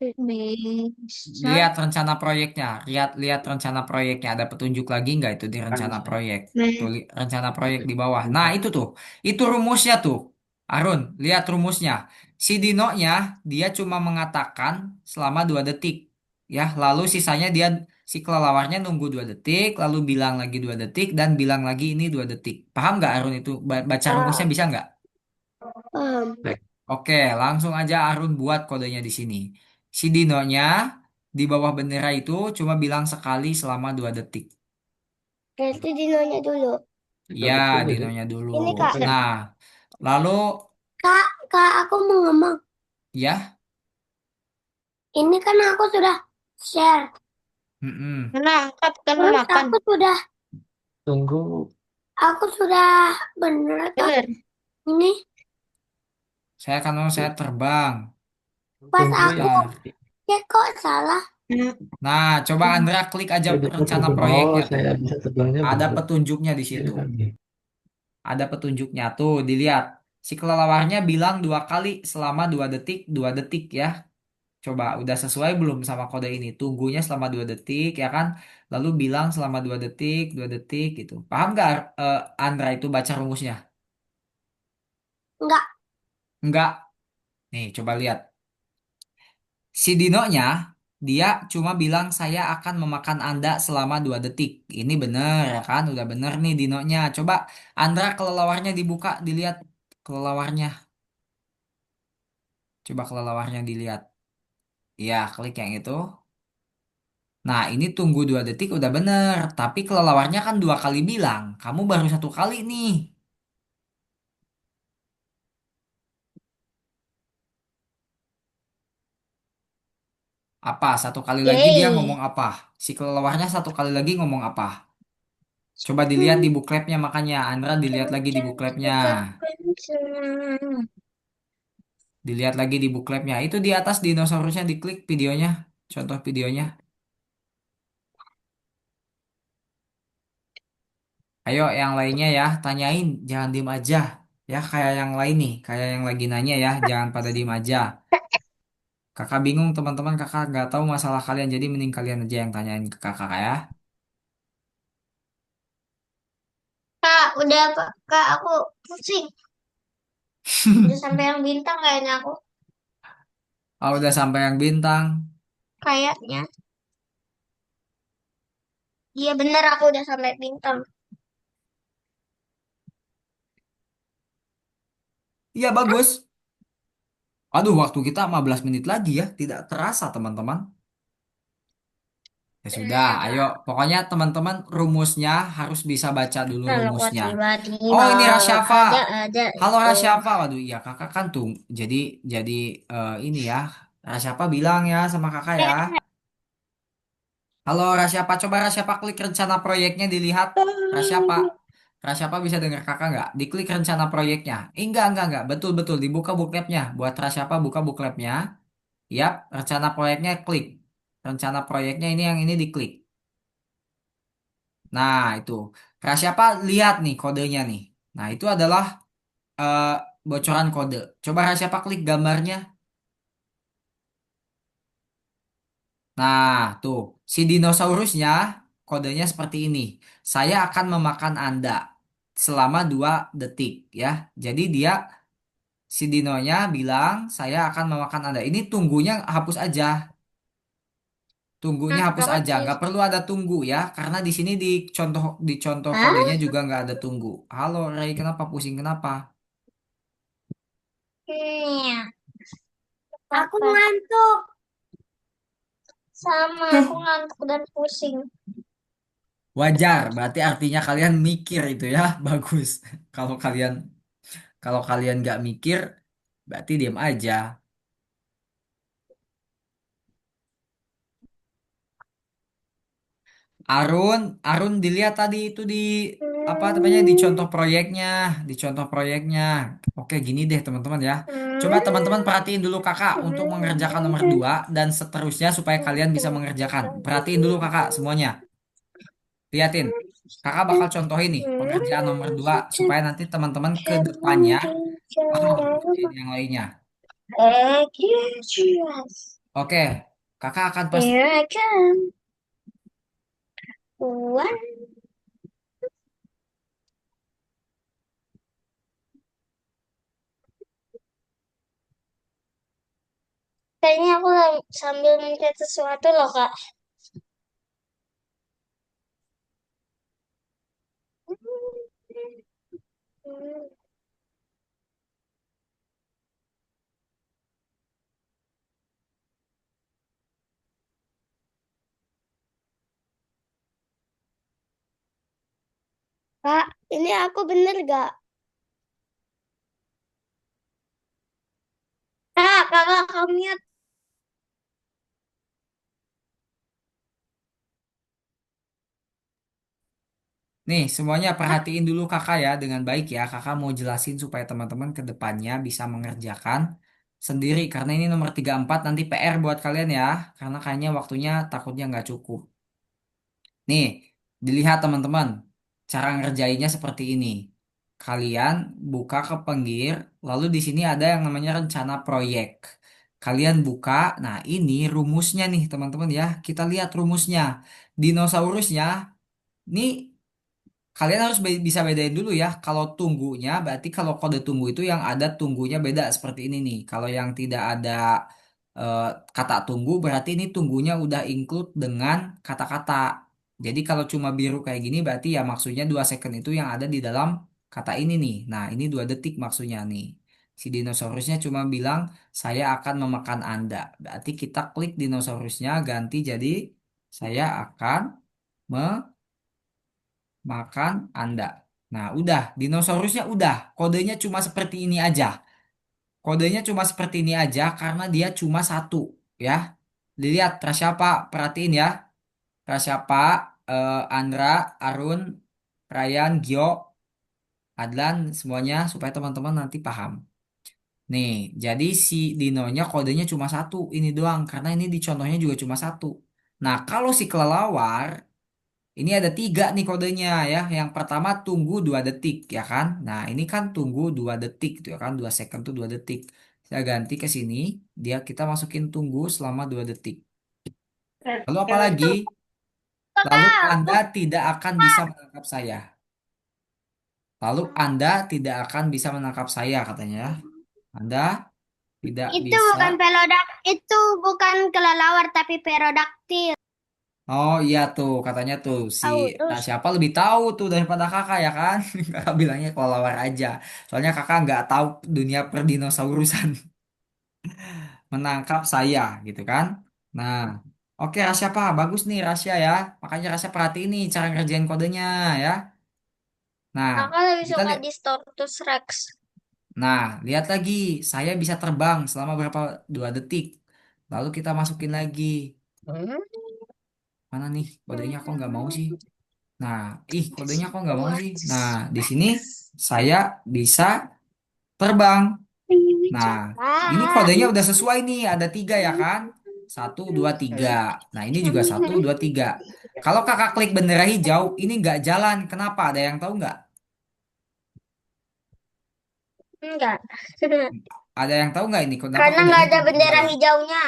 Bisa. Lihat rencana proyeknya, lihat rencana proyeknya. Ada petunjuk lagi nggak itu di rencana proyek? Tuh, rencana proyek di bawah. Nah, itu rumusnya tuh. Arun, lihat rumusnya. Si Dino-nya dia cuma mengatakan selama 2 detik, ya. Lalu sisanya dia si kelelawarnya nunggu 2 detik, lalu bilang lagi 2 detik dan bilang lagi ini 2 detik. Paham nggak Arun itu? Baca rumusnya Ah, bisa nggak? paham. Oke, langsung aja Arun buat kodenya di sini. Si Dinonya di bawah bendera itu cuma bilang sekali selama 2 detik. Berarti dinonya dulu. Ya, Dinonya dulu. Ini Kak. Nah, lalu Kak, aku mau ngomong. ya, Ini kan aku sudah share. mm-mm. Menangkap kan Terus makan. Tunggu. aku sudah bener tuh. Dengar. Ini Saya terbang. pas Tunggu ya. aku Bentar. cek kok salah. Nah, coba Andra klik aja Saya dapat rencana terbang. Oh, proyeknya tuh. saya bisa terbangnya Ada benar. petunjuknya di Ini situ. lagi. Ada petunjuknya tuh, dilihat. Si kelelawarnya bilang 2 kali selama 2 detik, 2 detik ya. Coba udah sesuai belum sama kode ini? Tunggunya selama 2 detik ya kan? Lalu bilang selama 2 detik, 2 detik gitu. Paham gak Andra itu baca rumusnya? Enggak. Enggak. Nih coba lihat. Si Dinonya dia cuma bilang saya akan memakan Anda selama 2 detik. Ini bener ya kan? Udah bener nih Dinonya. Coba Andra kelelawarnya dibuka, dilihat kelelawarnya. Coba kelelawarnya dilihat. Ya, klik yang itu. Nah, ini tunggu 2 detik udah bener. Tapi kelelawarnya kan 2 kali bilang. Kamu baru 1 kali nih. Apa? 1 kali lagi dia ngomong Yeay. apa? Si kelelawarnya 1 kali lagi ngomong apa? Coba dilihat di bookletnya makanya. Andra dilihat lagi di bookletnya. Dilihat lagi di bookletnya. Itu di atas dinosaurusnya diklik videonya. Contoh videonya. Ayo yang lainnya ya, tanyain. Jangan diem aja. Ya kayak yang lain nih. Kayak yang lagi nanya ya. Jangan pada diem aja. Kakak bingung teman-teman. Kakak nggak tahu masalah kalian. Jadi mending kalian aja yang tanyain ke kakak ya. Kak, udah Kak, aku pusing. Udah sampai yang bintang kayaknya aku. Oh udah sampai yang bintang. Kayaknya. Iya bener aku udah sampai bintang. Iya bagus. Aduh waktu kita 15 menit lagi ya. Tidak terasa teman-teman. Ya sudah, ayo. Pokoknya teman-teman rumusnya harus bisa baca dulu Kalau kok rumusnya. tiba-tiba Oh ini Rasyafa. ada Halo itu. Rasyafa. Waduh iya kakak kan tuh. Jadi ini ya. Rasyafa bilang ya sama kakak ya. Halo Rasyafa. Coba Rasyafa klik rencana proyeknya dilihat. Rasyafa. Rasyafa bisa dengar kakak nggak? Diklik rencana proyeknya. Enggak. Betul-betul dibuka bookletnya. Buat Rasyafa buka bookletnya. Yap, rencana proyeknya klik. Rencana proyeknya ini yang ini diklik. Nah, itu. Siapa lihat nih kodenya nih. Nah, itu adalah eh, bocoran kode. Coba siapa klik gambarnya. Nah, tuh. Si dinosaurusnya kodenya seperti ini. Saya akan memakan Anda selama 2 detik ya. Jadi dia si dinonya bilang saya akan memakan Anda. Ini tunggunya hapus aja. Tunggunya Hah, hapus apa aja. sih? Nggak perlu ada tunggu ya. Karena di sini di contoh kodenya Hah? juga nggak ada tunggu. Halo Ray, kenapa pusing kenapa? Iya. Aku Apa? ngantuk. Sama, aku ngantuk dan pusing. Wajar, berarti artinya kalian mikir itu ya, bagus. Kalau kalian kalau kalian nggak mikir, berarti diam aja. Arun dilihat tadi itu di apa namanya di contoh proyeknya, di contoh proyeknya. Oke, gini deh teman-teman ya. Coba teman-teman perhatiin dulu kakak untuk mengerjakan nomor 2 dan seterusnya supaya kalian bisa mengerjakan. Perhatiin dulu kakak semuanya. Liatin. Kakak bakal contoh ini pengerjaan nomor 2 supaya nanti teman-teman ke depannya paham ngerjain yang lainnya. Oke, kakak akan pasti Here I come. One. Kayaknya aku sambil mencet sesuatu loh, Kak. Kak, ini aku bener gak? Kak, kakak kamu mute. nih semuanya perhatiin dulu kakak ya dengan baik ya. Kakak mau jelasin supaya teman-teman ke depannya bisa mengerjakan sendiri karena ini nomor 34 nanti PR buat kalian ya. Karena kayaknya waktunya takutnya nggak cukup. Nih, dilihat teman-teman, cara ngerjainnya seperti ini. Kalian buka ke pinggir, lalu di sini ada yang namanya rencana proyek. Kalian buka, nah ini rumusnya nih teman-teman ya. Kita lihat rumusnya. Dinosaurusnya, ini kalian harus bisa bedain dulu ya. Kalau tunggunya, berarti kalau kode tunggu itu yang ada tunggunya beda seperti ini nih. Kalau yang tidak ada eh, kata tunggu, berarti ini tunggunya udah include dengan kata-kata. Jadi kalau cuma biru kayak gini, berarti ya maksudnya 2 second itu yang ada di dalam kata ini nih. Nah, ini 2 detik maksudnya nih. Si dinosaurusnya cuma bilang, saya akan memakan Anda. Berarti kita klik dinosaurusnya, ganti jadi saya akan makan Anda. Nah, udah, dinosaurusnya udah. Kodenya cuma seperti ini aja. Kodenya cuma seperti ini aja karena dia cuma satu, ya. Dilihat Prasyapa, perhatiin ya. Prasyapa, Andra, Arun, Ryan, Gio, Adlan, semuanya supaya teman-teman nanti paham. Nih, jadi si dinonya kodenya cuma satu, ini doang, karena ini di contohnya juga cuma satu. Nah, kalau si kelelawar, ini ada tiga nih kodenya ya. Yang pertama tunggu 2 detik ya kan. Nah, ini kan tunggu 2 detik tuh ya kan, 2 second tuh 2 detik. Saya ganti ke sini, dia kita masukin tunggu selama 2 detik. Lalu apa lagi? Lalu Anda tidak akan bisa menangkap saya. Lalu Anda tidak akan bisa menangkap saya katanya ya. Anda tidak Itu bisa. bukan pelodak, itu bukan kelelawar tapi perodaktil. Oh iya tuh katanya tuh si Tahu terus. siapa lebih tahu tuh daripada kakak ya kan? Kakak bilangnya kelelawar aja. Soalnya kakak nggak tahu dunia perdinosaurusan. Menangkap saya gitu kan? Nah, oke Rasya Pak, bagus nih Rasya ya. Makanya Rasya perhatiin nih cara ngerjain kodenya ya. Nah, Aku lebih kita suka lihat. di Stortus Rex. Nah, lihat lagi. Saya bisa terbang selama berapa 2 detik. Lalu kita masukin lagi. Mana nih kodenya kok nggak mau sih? Nah, kodenya kok nggak mau sih? Nah, di sini saya bisa terbang. Nah, ini kodenya udah sesuai nih, ada tiga ya kan? 1, 2, 3. Nah, ini juga 1, 2, 3. Kalau kakak klik bendera hijau, ini nggak jalan. Kenapa? Ada yang tahu nggak? Enggak. Ada yang tahu nggak ini? Kenapa Karena nggak kodenya ada kok nggak bendera jalan? hijaunya.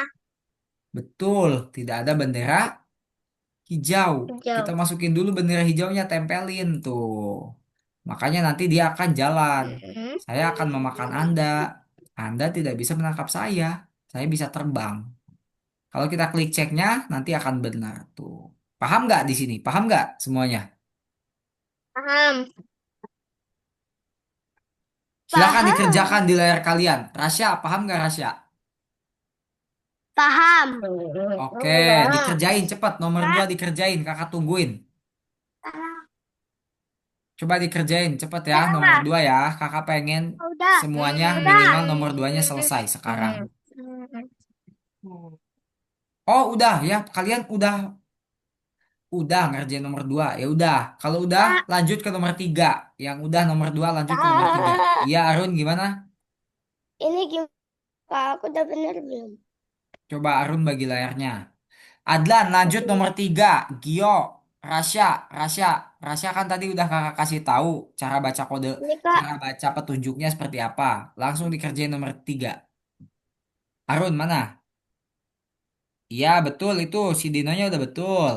Betul, tidak ada bendera hijau. Kita Hijau. masukin dulu bendera hijaunya, tempelin tuh. Makanya nanti dia akan jalan. Mm-mm. Saya akan memakan Anda. Anda tidak bisa menangkap saya. Saya bisa terbang. Kalau kita klik ceknya, nanti akan benar tuh. Paham nggak di sini? Paham nggak semuanya? Paham. Silakan Paham. dikerjakan di layar kalian. Rasya, paham nggak Rasya? Paham. Oke, Enggak. dikerjain cepat. Nomor 2 Kak, dikerjain. Kakak tungguin. ah, Coba dikerjain cepet ya. Nomor udah, 2 ya. Kakak pengen udah, semuanya udah. minimal nomor 2-nya selesai sekarang. Mm-mm. Oh, udah ya. Kalian udah ngerjain nomor 2. Ya udah. Kalau udah Kak, lanjut ke nomor 3. Yang udah nomor 2 lanjut ke nomor 3. Kak. Iya, Arun gimana? Ini gimana? Kak, aku udah bener belum? Coba Arun bagi layarnya. Adlan lanjut nomor 3. Gio, Rasya, Rasya, Rasya kan tadi udah kakak kasih tahu cara baca kode, Ini Kak, cara baca petunjuknya seperti apa. Langsung dikerjain nomor 3. Arun mana? Iya betul itu si Dinonya udah betul.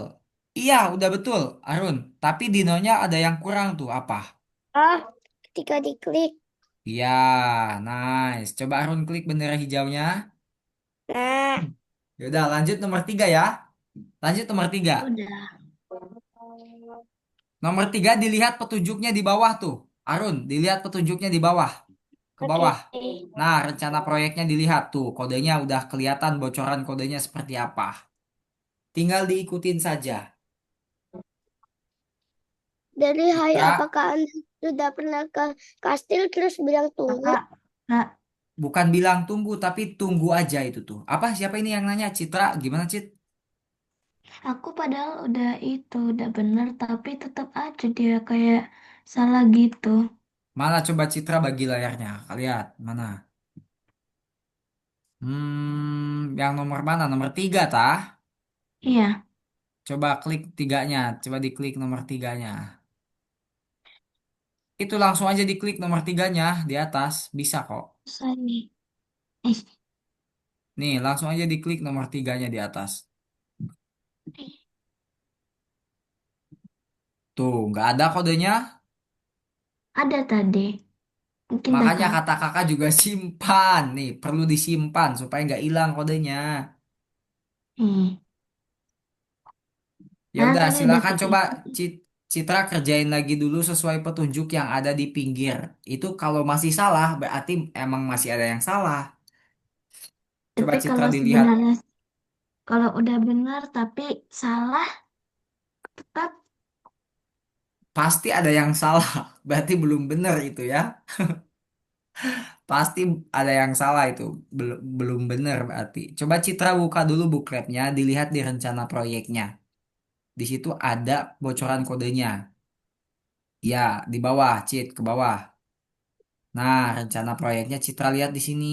Iya udah betul Arun. Tapi Dinonya ada yang kurang tuh apa? ah, ketika diklik. Iya nice. Coba Arun klik bendera hijaunya. Nah, Yaudah lanjut nomor 3 ya. Lanjut nomor 3. Udah. Nomor 3 dilihat petunjuknya di bawah tuh. Arun dilihat petunjuknya di bawah. Ke oke. bawah. Nah rencana proyeknya dilihat tuh. Kodenya udah kelihatan bocoran kodenya seperti apa. Tinggal diikutin saja. Dari hai, Citra, apakah Anda sudah pernah ke kastil terus bilang tunggu? Kakak, Kak, bukan bilang tunggu, tapi tunggu aja itu tuh. Apa? Siapa ini yang nanya? Citra, gimana Cit? aku padahal udah bener, tapi tetap aja dia kayak salah gitu. Mana coba Citra bagi layarnya? Kalian lihat, mana? Yang nomor mana? Nomor 3 tah? Iya, Coba klik tiganya. Coba diklik nomor 3-nya. Itu langsung aja diklik nomor 3-nya di atas. Bisa kok. susah nih. Eh, Nih, langsung aja diklik nomor 3-nya di atas. Tuh, nggak ada kodenya. ada tadi. Mungkin dah Makanya tahu. kata kakak juga simpan. Nih, perlu disimpan supaya nggak hilang kodenya. Nih. Ya Nah, udah, tadi udah silakan coba ketik. Citra kerjain lagi dulu sesuai petunjuk yang ada di pinggir. Itu kalau masih salah, berarti emang masih ada yang salah. Coba Tapi Citra kalau dilihat. sebenarnya kalau udah benar tapi salah tetap Pasti ada yang salah. Berarti belum benar itu ya. Pasti ada yang salah itu. Belum benar berarti. Coba Citra buka dulu bukletnya, dilihat di rencana proyeknya. Di situ ada bocoran kodenya. Ya, di bawah, Cit, ke bawah. Nah, rencana proyeknya Citra lihat di sini.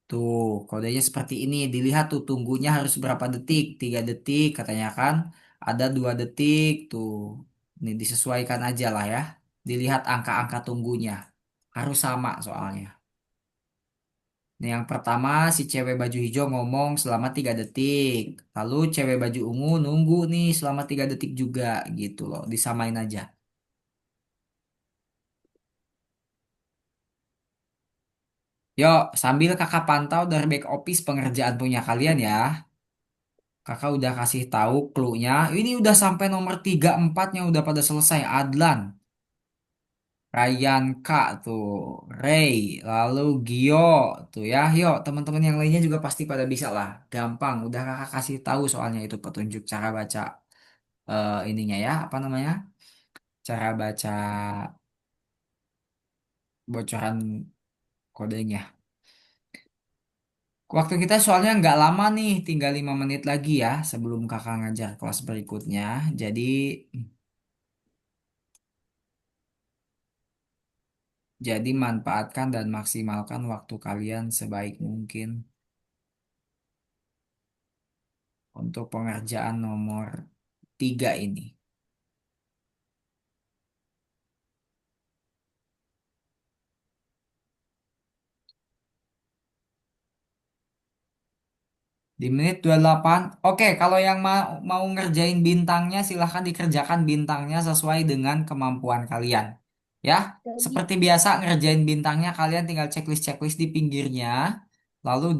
Tuh, kodenya seperti ini. Dilihat tuh tunggunya harus berapa detik? 3 detik katanya kan. Ada 2 detik tuh. Ini disesuaikan aja lah ya. Dilihat angka-angka tunggunya. Harus sama soalnya. Nah, yang pertama si cewek baju hijau ngomong selama 3 detik. Lalu cewek baju ungu nunggu nih selama 3 detik juga gitu loh. Disamain aja. Yuk, sambil kakak pantau dari back office pengerjaan punya kalian ya. Kakak udah kasih tahu clue-nya. Ini udah sampai nomor 3 4-nya udah pada selesai. Adlan, Ryan Kak tuh, Ray, lalu Gio tuh ya. Yuk, teman-teman yang lainnya juga pasti pada bisa lah. Gampang, udah kakak kasih tahu soalnya itu petunjuk cara baca ininya ya, apa namanya? Cara baca bocoran kodenya. Waktu kita soalnya nggak lama nih, tinggal 5 menit lagi ya sebelum kakak ngajar kelas berikutnya. Jadi manfaatkan dan maksimalkan waktu kalian sebaik mungkin untuk pengerjaan nomor 3 ini. Di menit 28. Oke, kalau yang mau ngerjain bintangnya silahkan dikerjakan bintangnya sesuai dengan kemampuan kalian. Ya, seperti biasa ngerjain bintangnya kalian tinggal checklist-checklist di pinggirnya. Lalu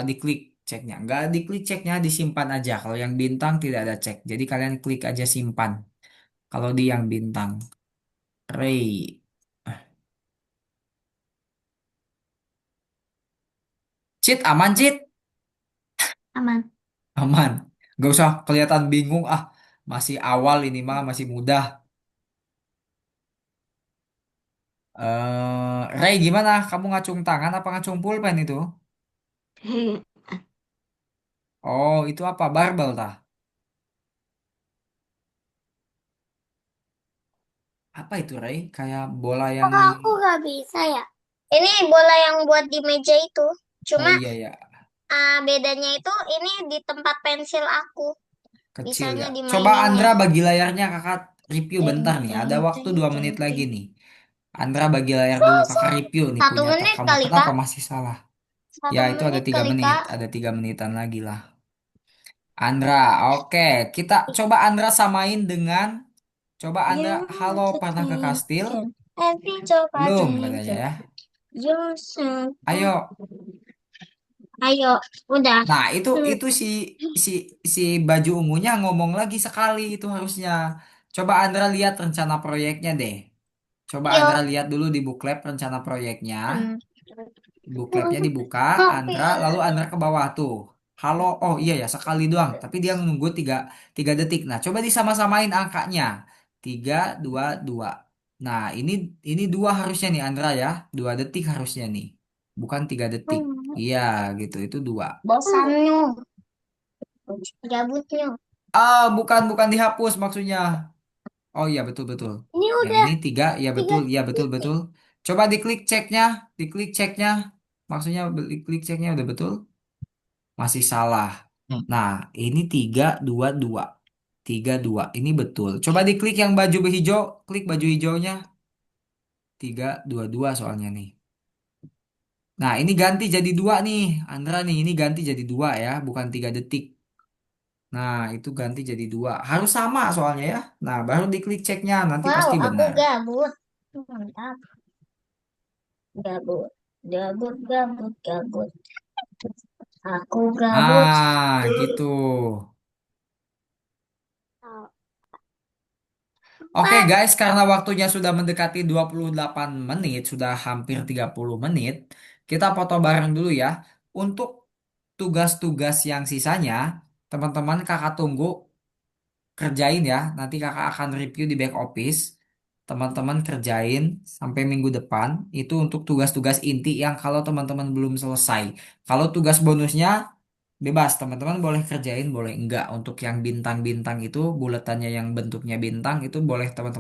diklik ceknya. Nggak diklik ceknya, disimpan aja. Kalau yang bintang tidak ada cek. Jadi kalian klik aja simpan. Kalau di yang bintang. Ray. Cit, aman, Cit? Aman. Aman. Gak usah kelihatan bingung. Ah, masih awal ini mah, masih mudah. Ray, gimana? Kamu ngacung tangan apa ngacung pulpen itu? Oh, itu apa? Barbel tah? Apa itu, Ray? Kayak bola yang Kok di... aku gak bisa ya? Ini bola yang buat di meja itu. Oh Cuma iya ya, bedanya itu ini di tempat pensil aku. kecil Bisanya ya. Coba dimaininnya. Andra bagi layarnya kakak review bentar nih. Ada waktu 2 menit lagi nih. Andra bagi layar dulu kakak review nih Satu punya tak menit kamu. kali, Kenapa Kak. masih salah? Ya Satu itu ada menit tiga kali, menit, Kak. ada 3 menitan lagi lah. Andra, oke. Kita coba Andra samain dengan, coba Andra, You halo want to pernah ke take kastil? every job I Belum take katanya ya. yourself. Ayo. Ayo, udah. Nah itu si si baju ungunya ngomong lagi sekali itu harusnya. Coba Andra lihat rencana proyeknya deh. Coba Andra Yuk. lihat dulu di booklet rencana proyeknya. Hmm. Bookletnya dibuka, Tapi Andra, lalu Andra ke bawah tuh. Halo, oh iya ya sekali doang. Tapi dia nunggu 3 detik. Nah, coba disama-samain angkanya. 3, 2, 2. Nah, ini 2 harusnya nih Andra ya. 2 detik harusnya nih. Bukan 3 detik. Iya gitu, itu 2. bosannya, gabutnya. Ah, bukan dihapus maksudnya. Oh iya betul-betul. Ini Yang udah ini 3, iya tiga betul, iya detik. betul-betul. Coba diklik ceknya. Maksudnya diklik ceknya udah betul. Masih salah. Nah, ini 3, 2, 2. 3, 2. Ini betul. Coba diklik yang baju hijau. Klik baju hijaunya. 3, 2, 2 soalnya nih. Nah, ini ganti jadi 2 nih. Andra nih, ini ganti jadi 2 ya. Bukan 3 detik. Nah, itu ganti jadi 2. Harus sama soalnya ya. Nah, baru diklik ceknya. Nanti Wow, pasti aku benar. gabut. Mantap. Gabut. Gabut, gabut, gabut. Aku gabut. Gitu. Oh, Oke Pak, guys, karena waktunya sudah mendekati 28 menit, sudah hampir 30 menit, kita foto bareng dulu ya. Untuk tugas-tugas yang sisanya, teman-teman kakak tunggu kerjain ya. Nanti kakak akan review di back office. Teman-teman kerjain sampai minggu depan. Itu untuk tugas-tugas inti yang kalau teman-teman belum selesai. Kalau tugas bonusnya Bebas, teman-teman boleh kerjain, boleh enggak. Untuk yang bintang-bintang itu, buletannya yang bentuknya bintang itu boleh teman-teman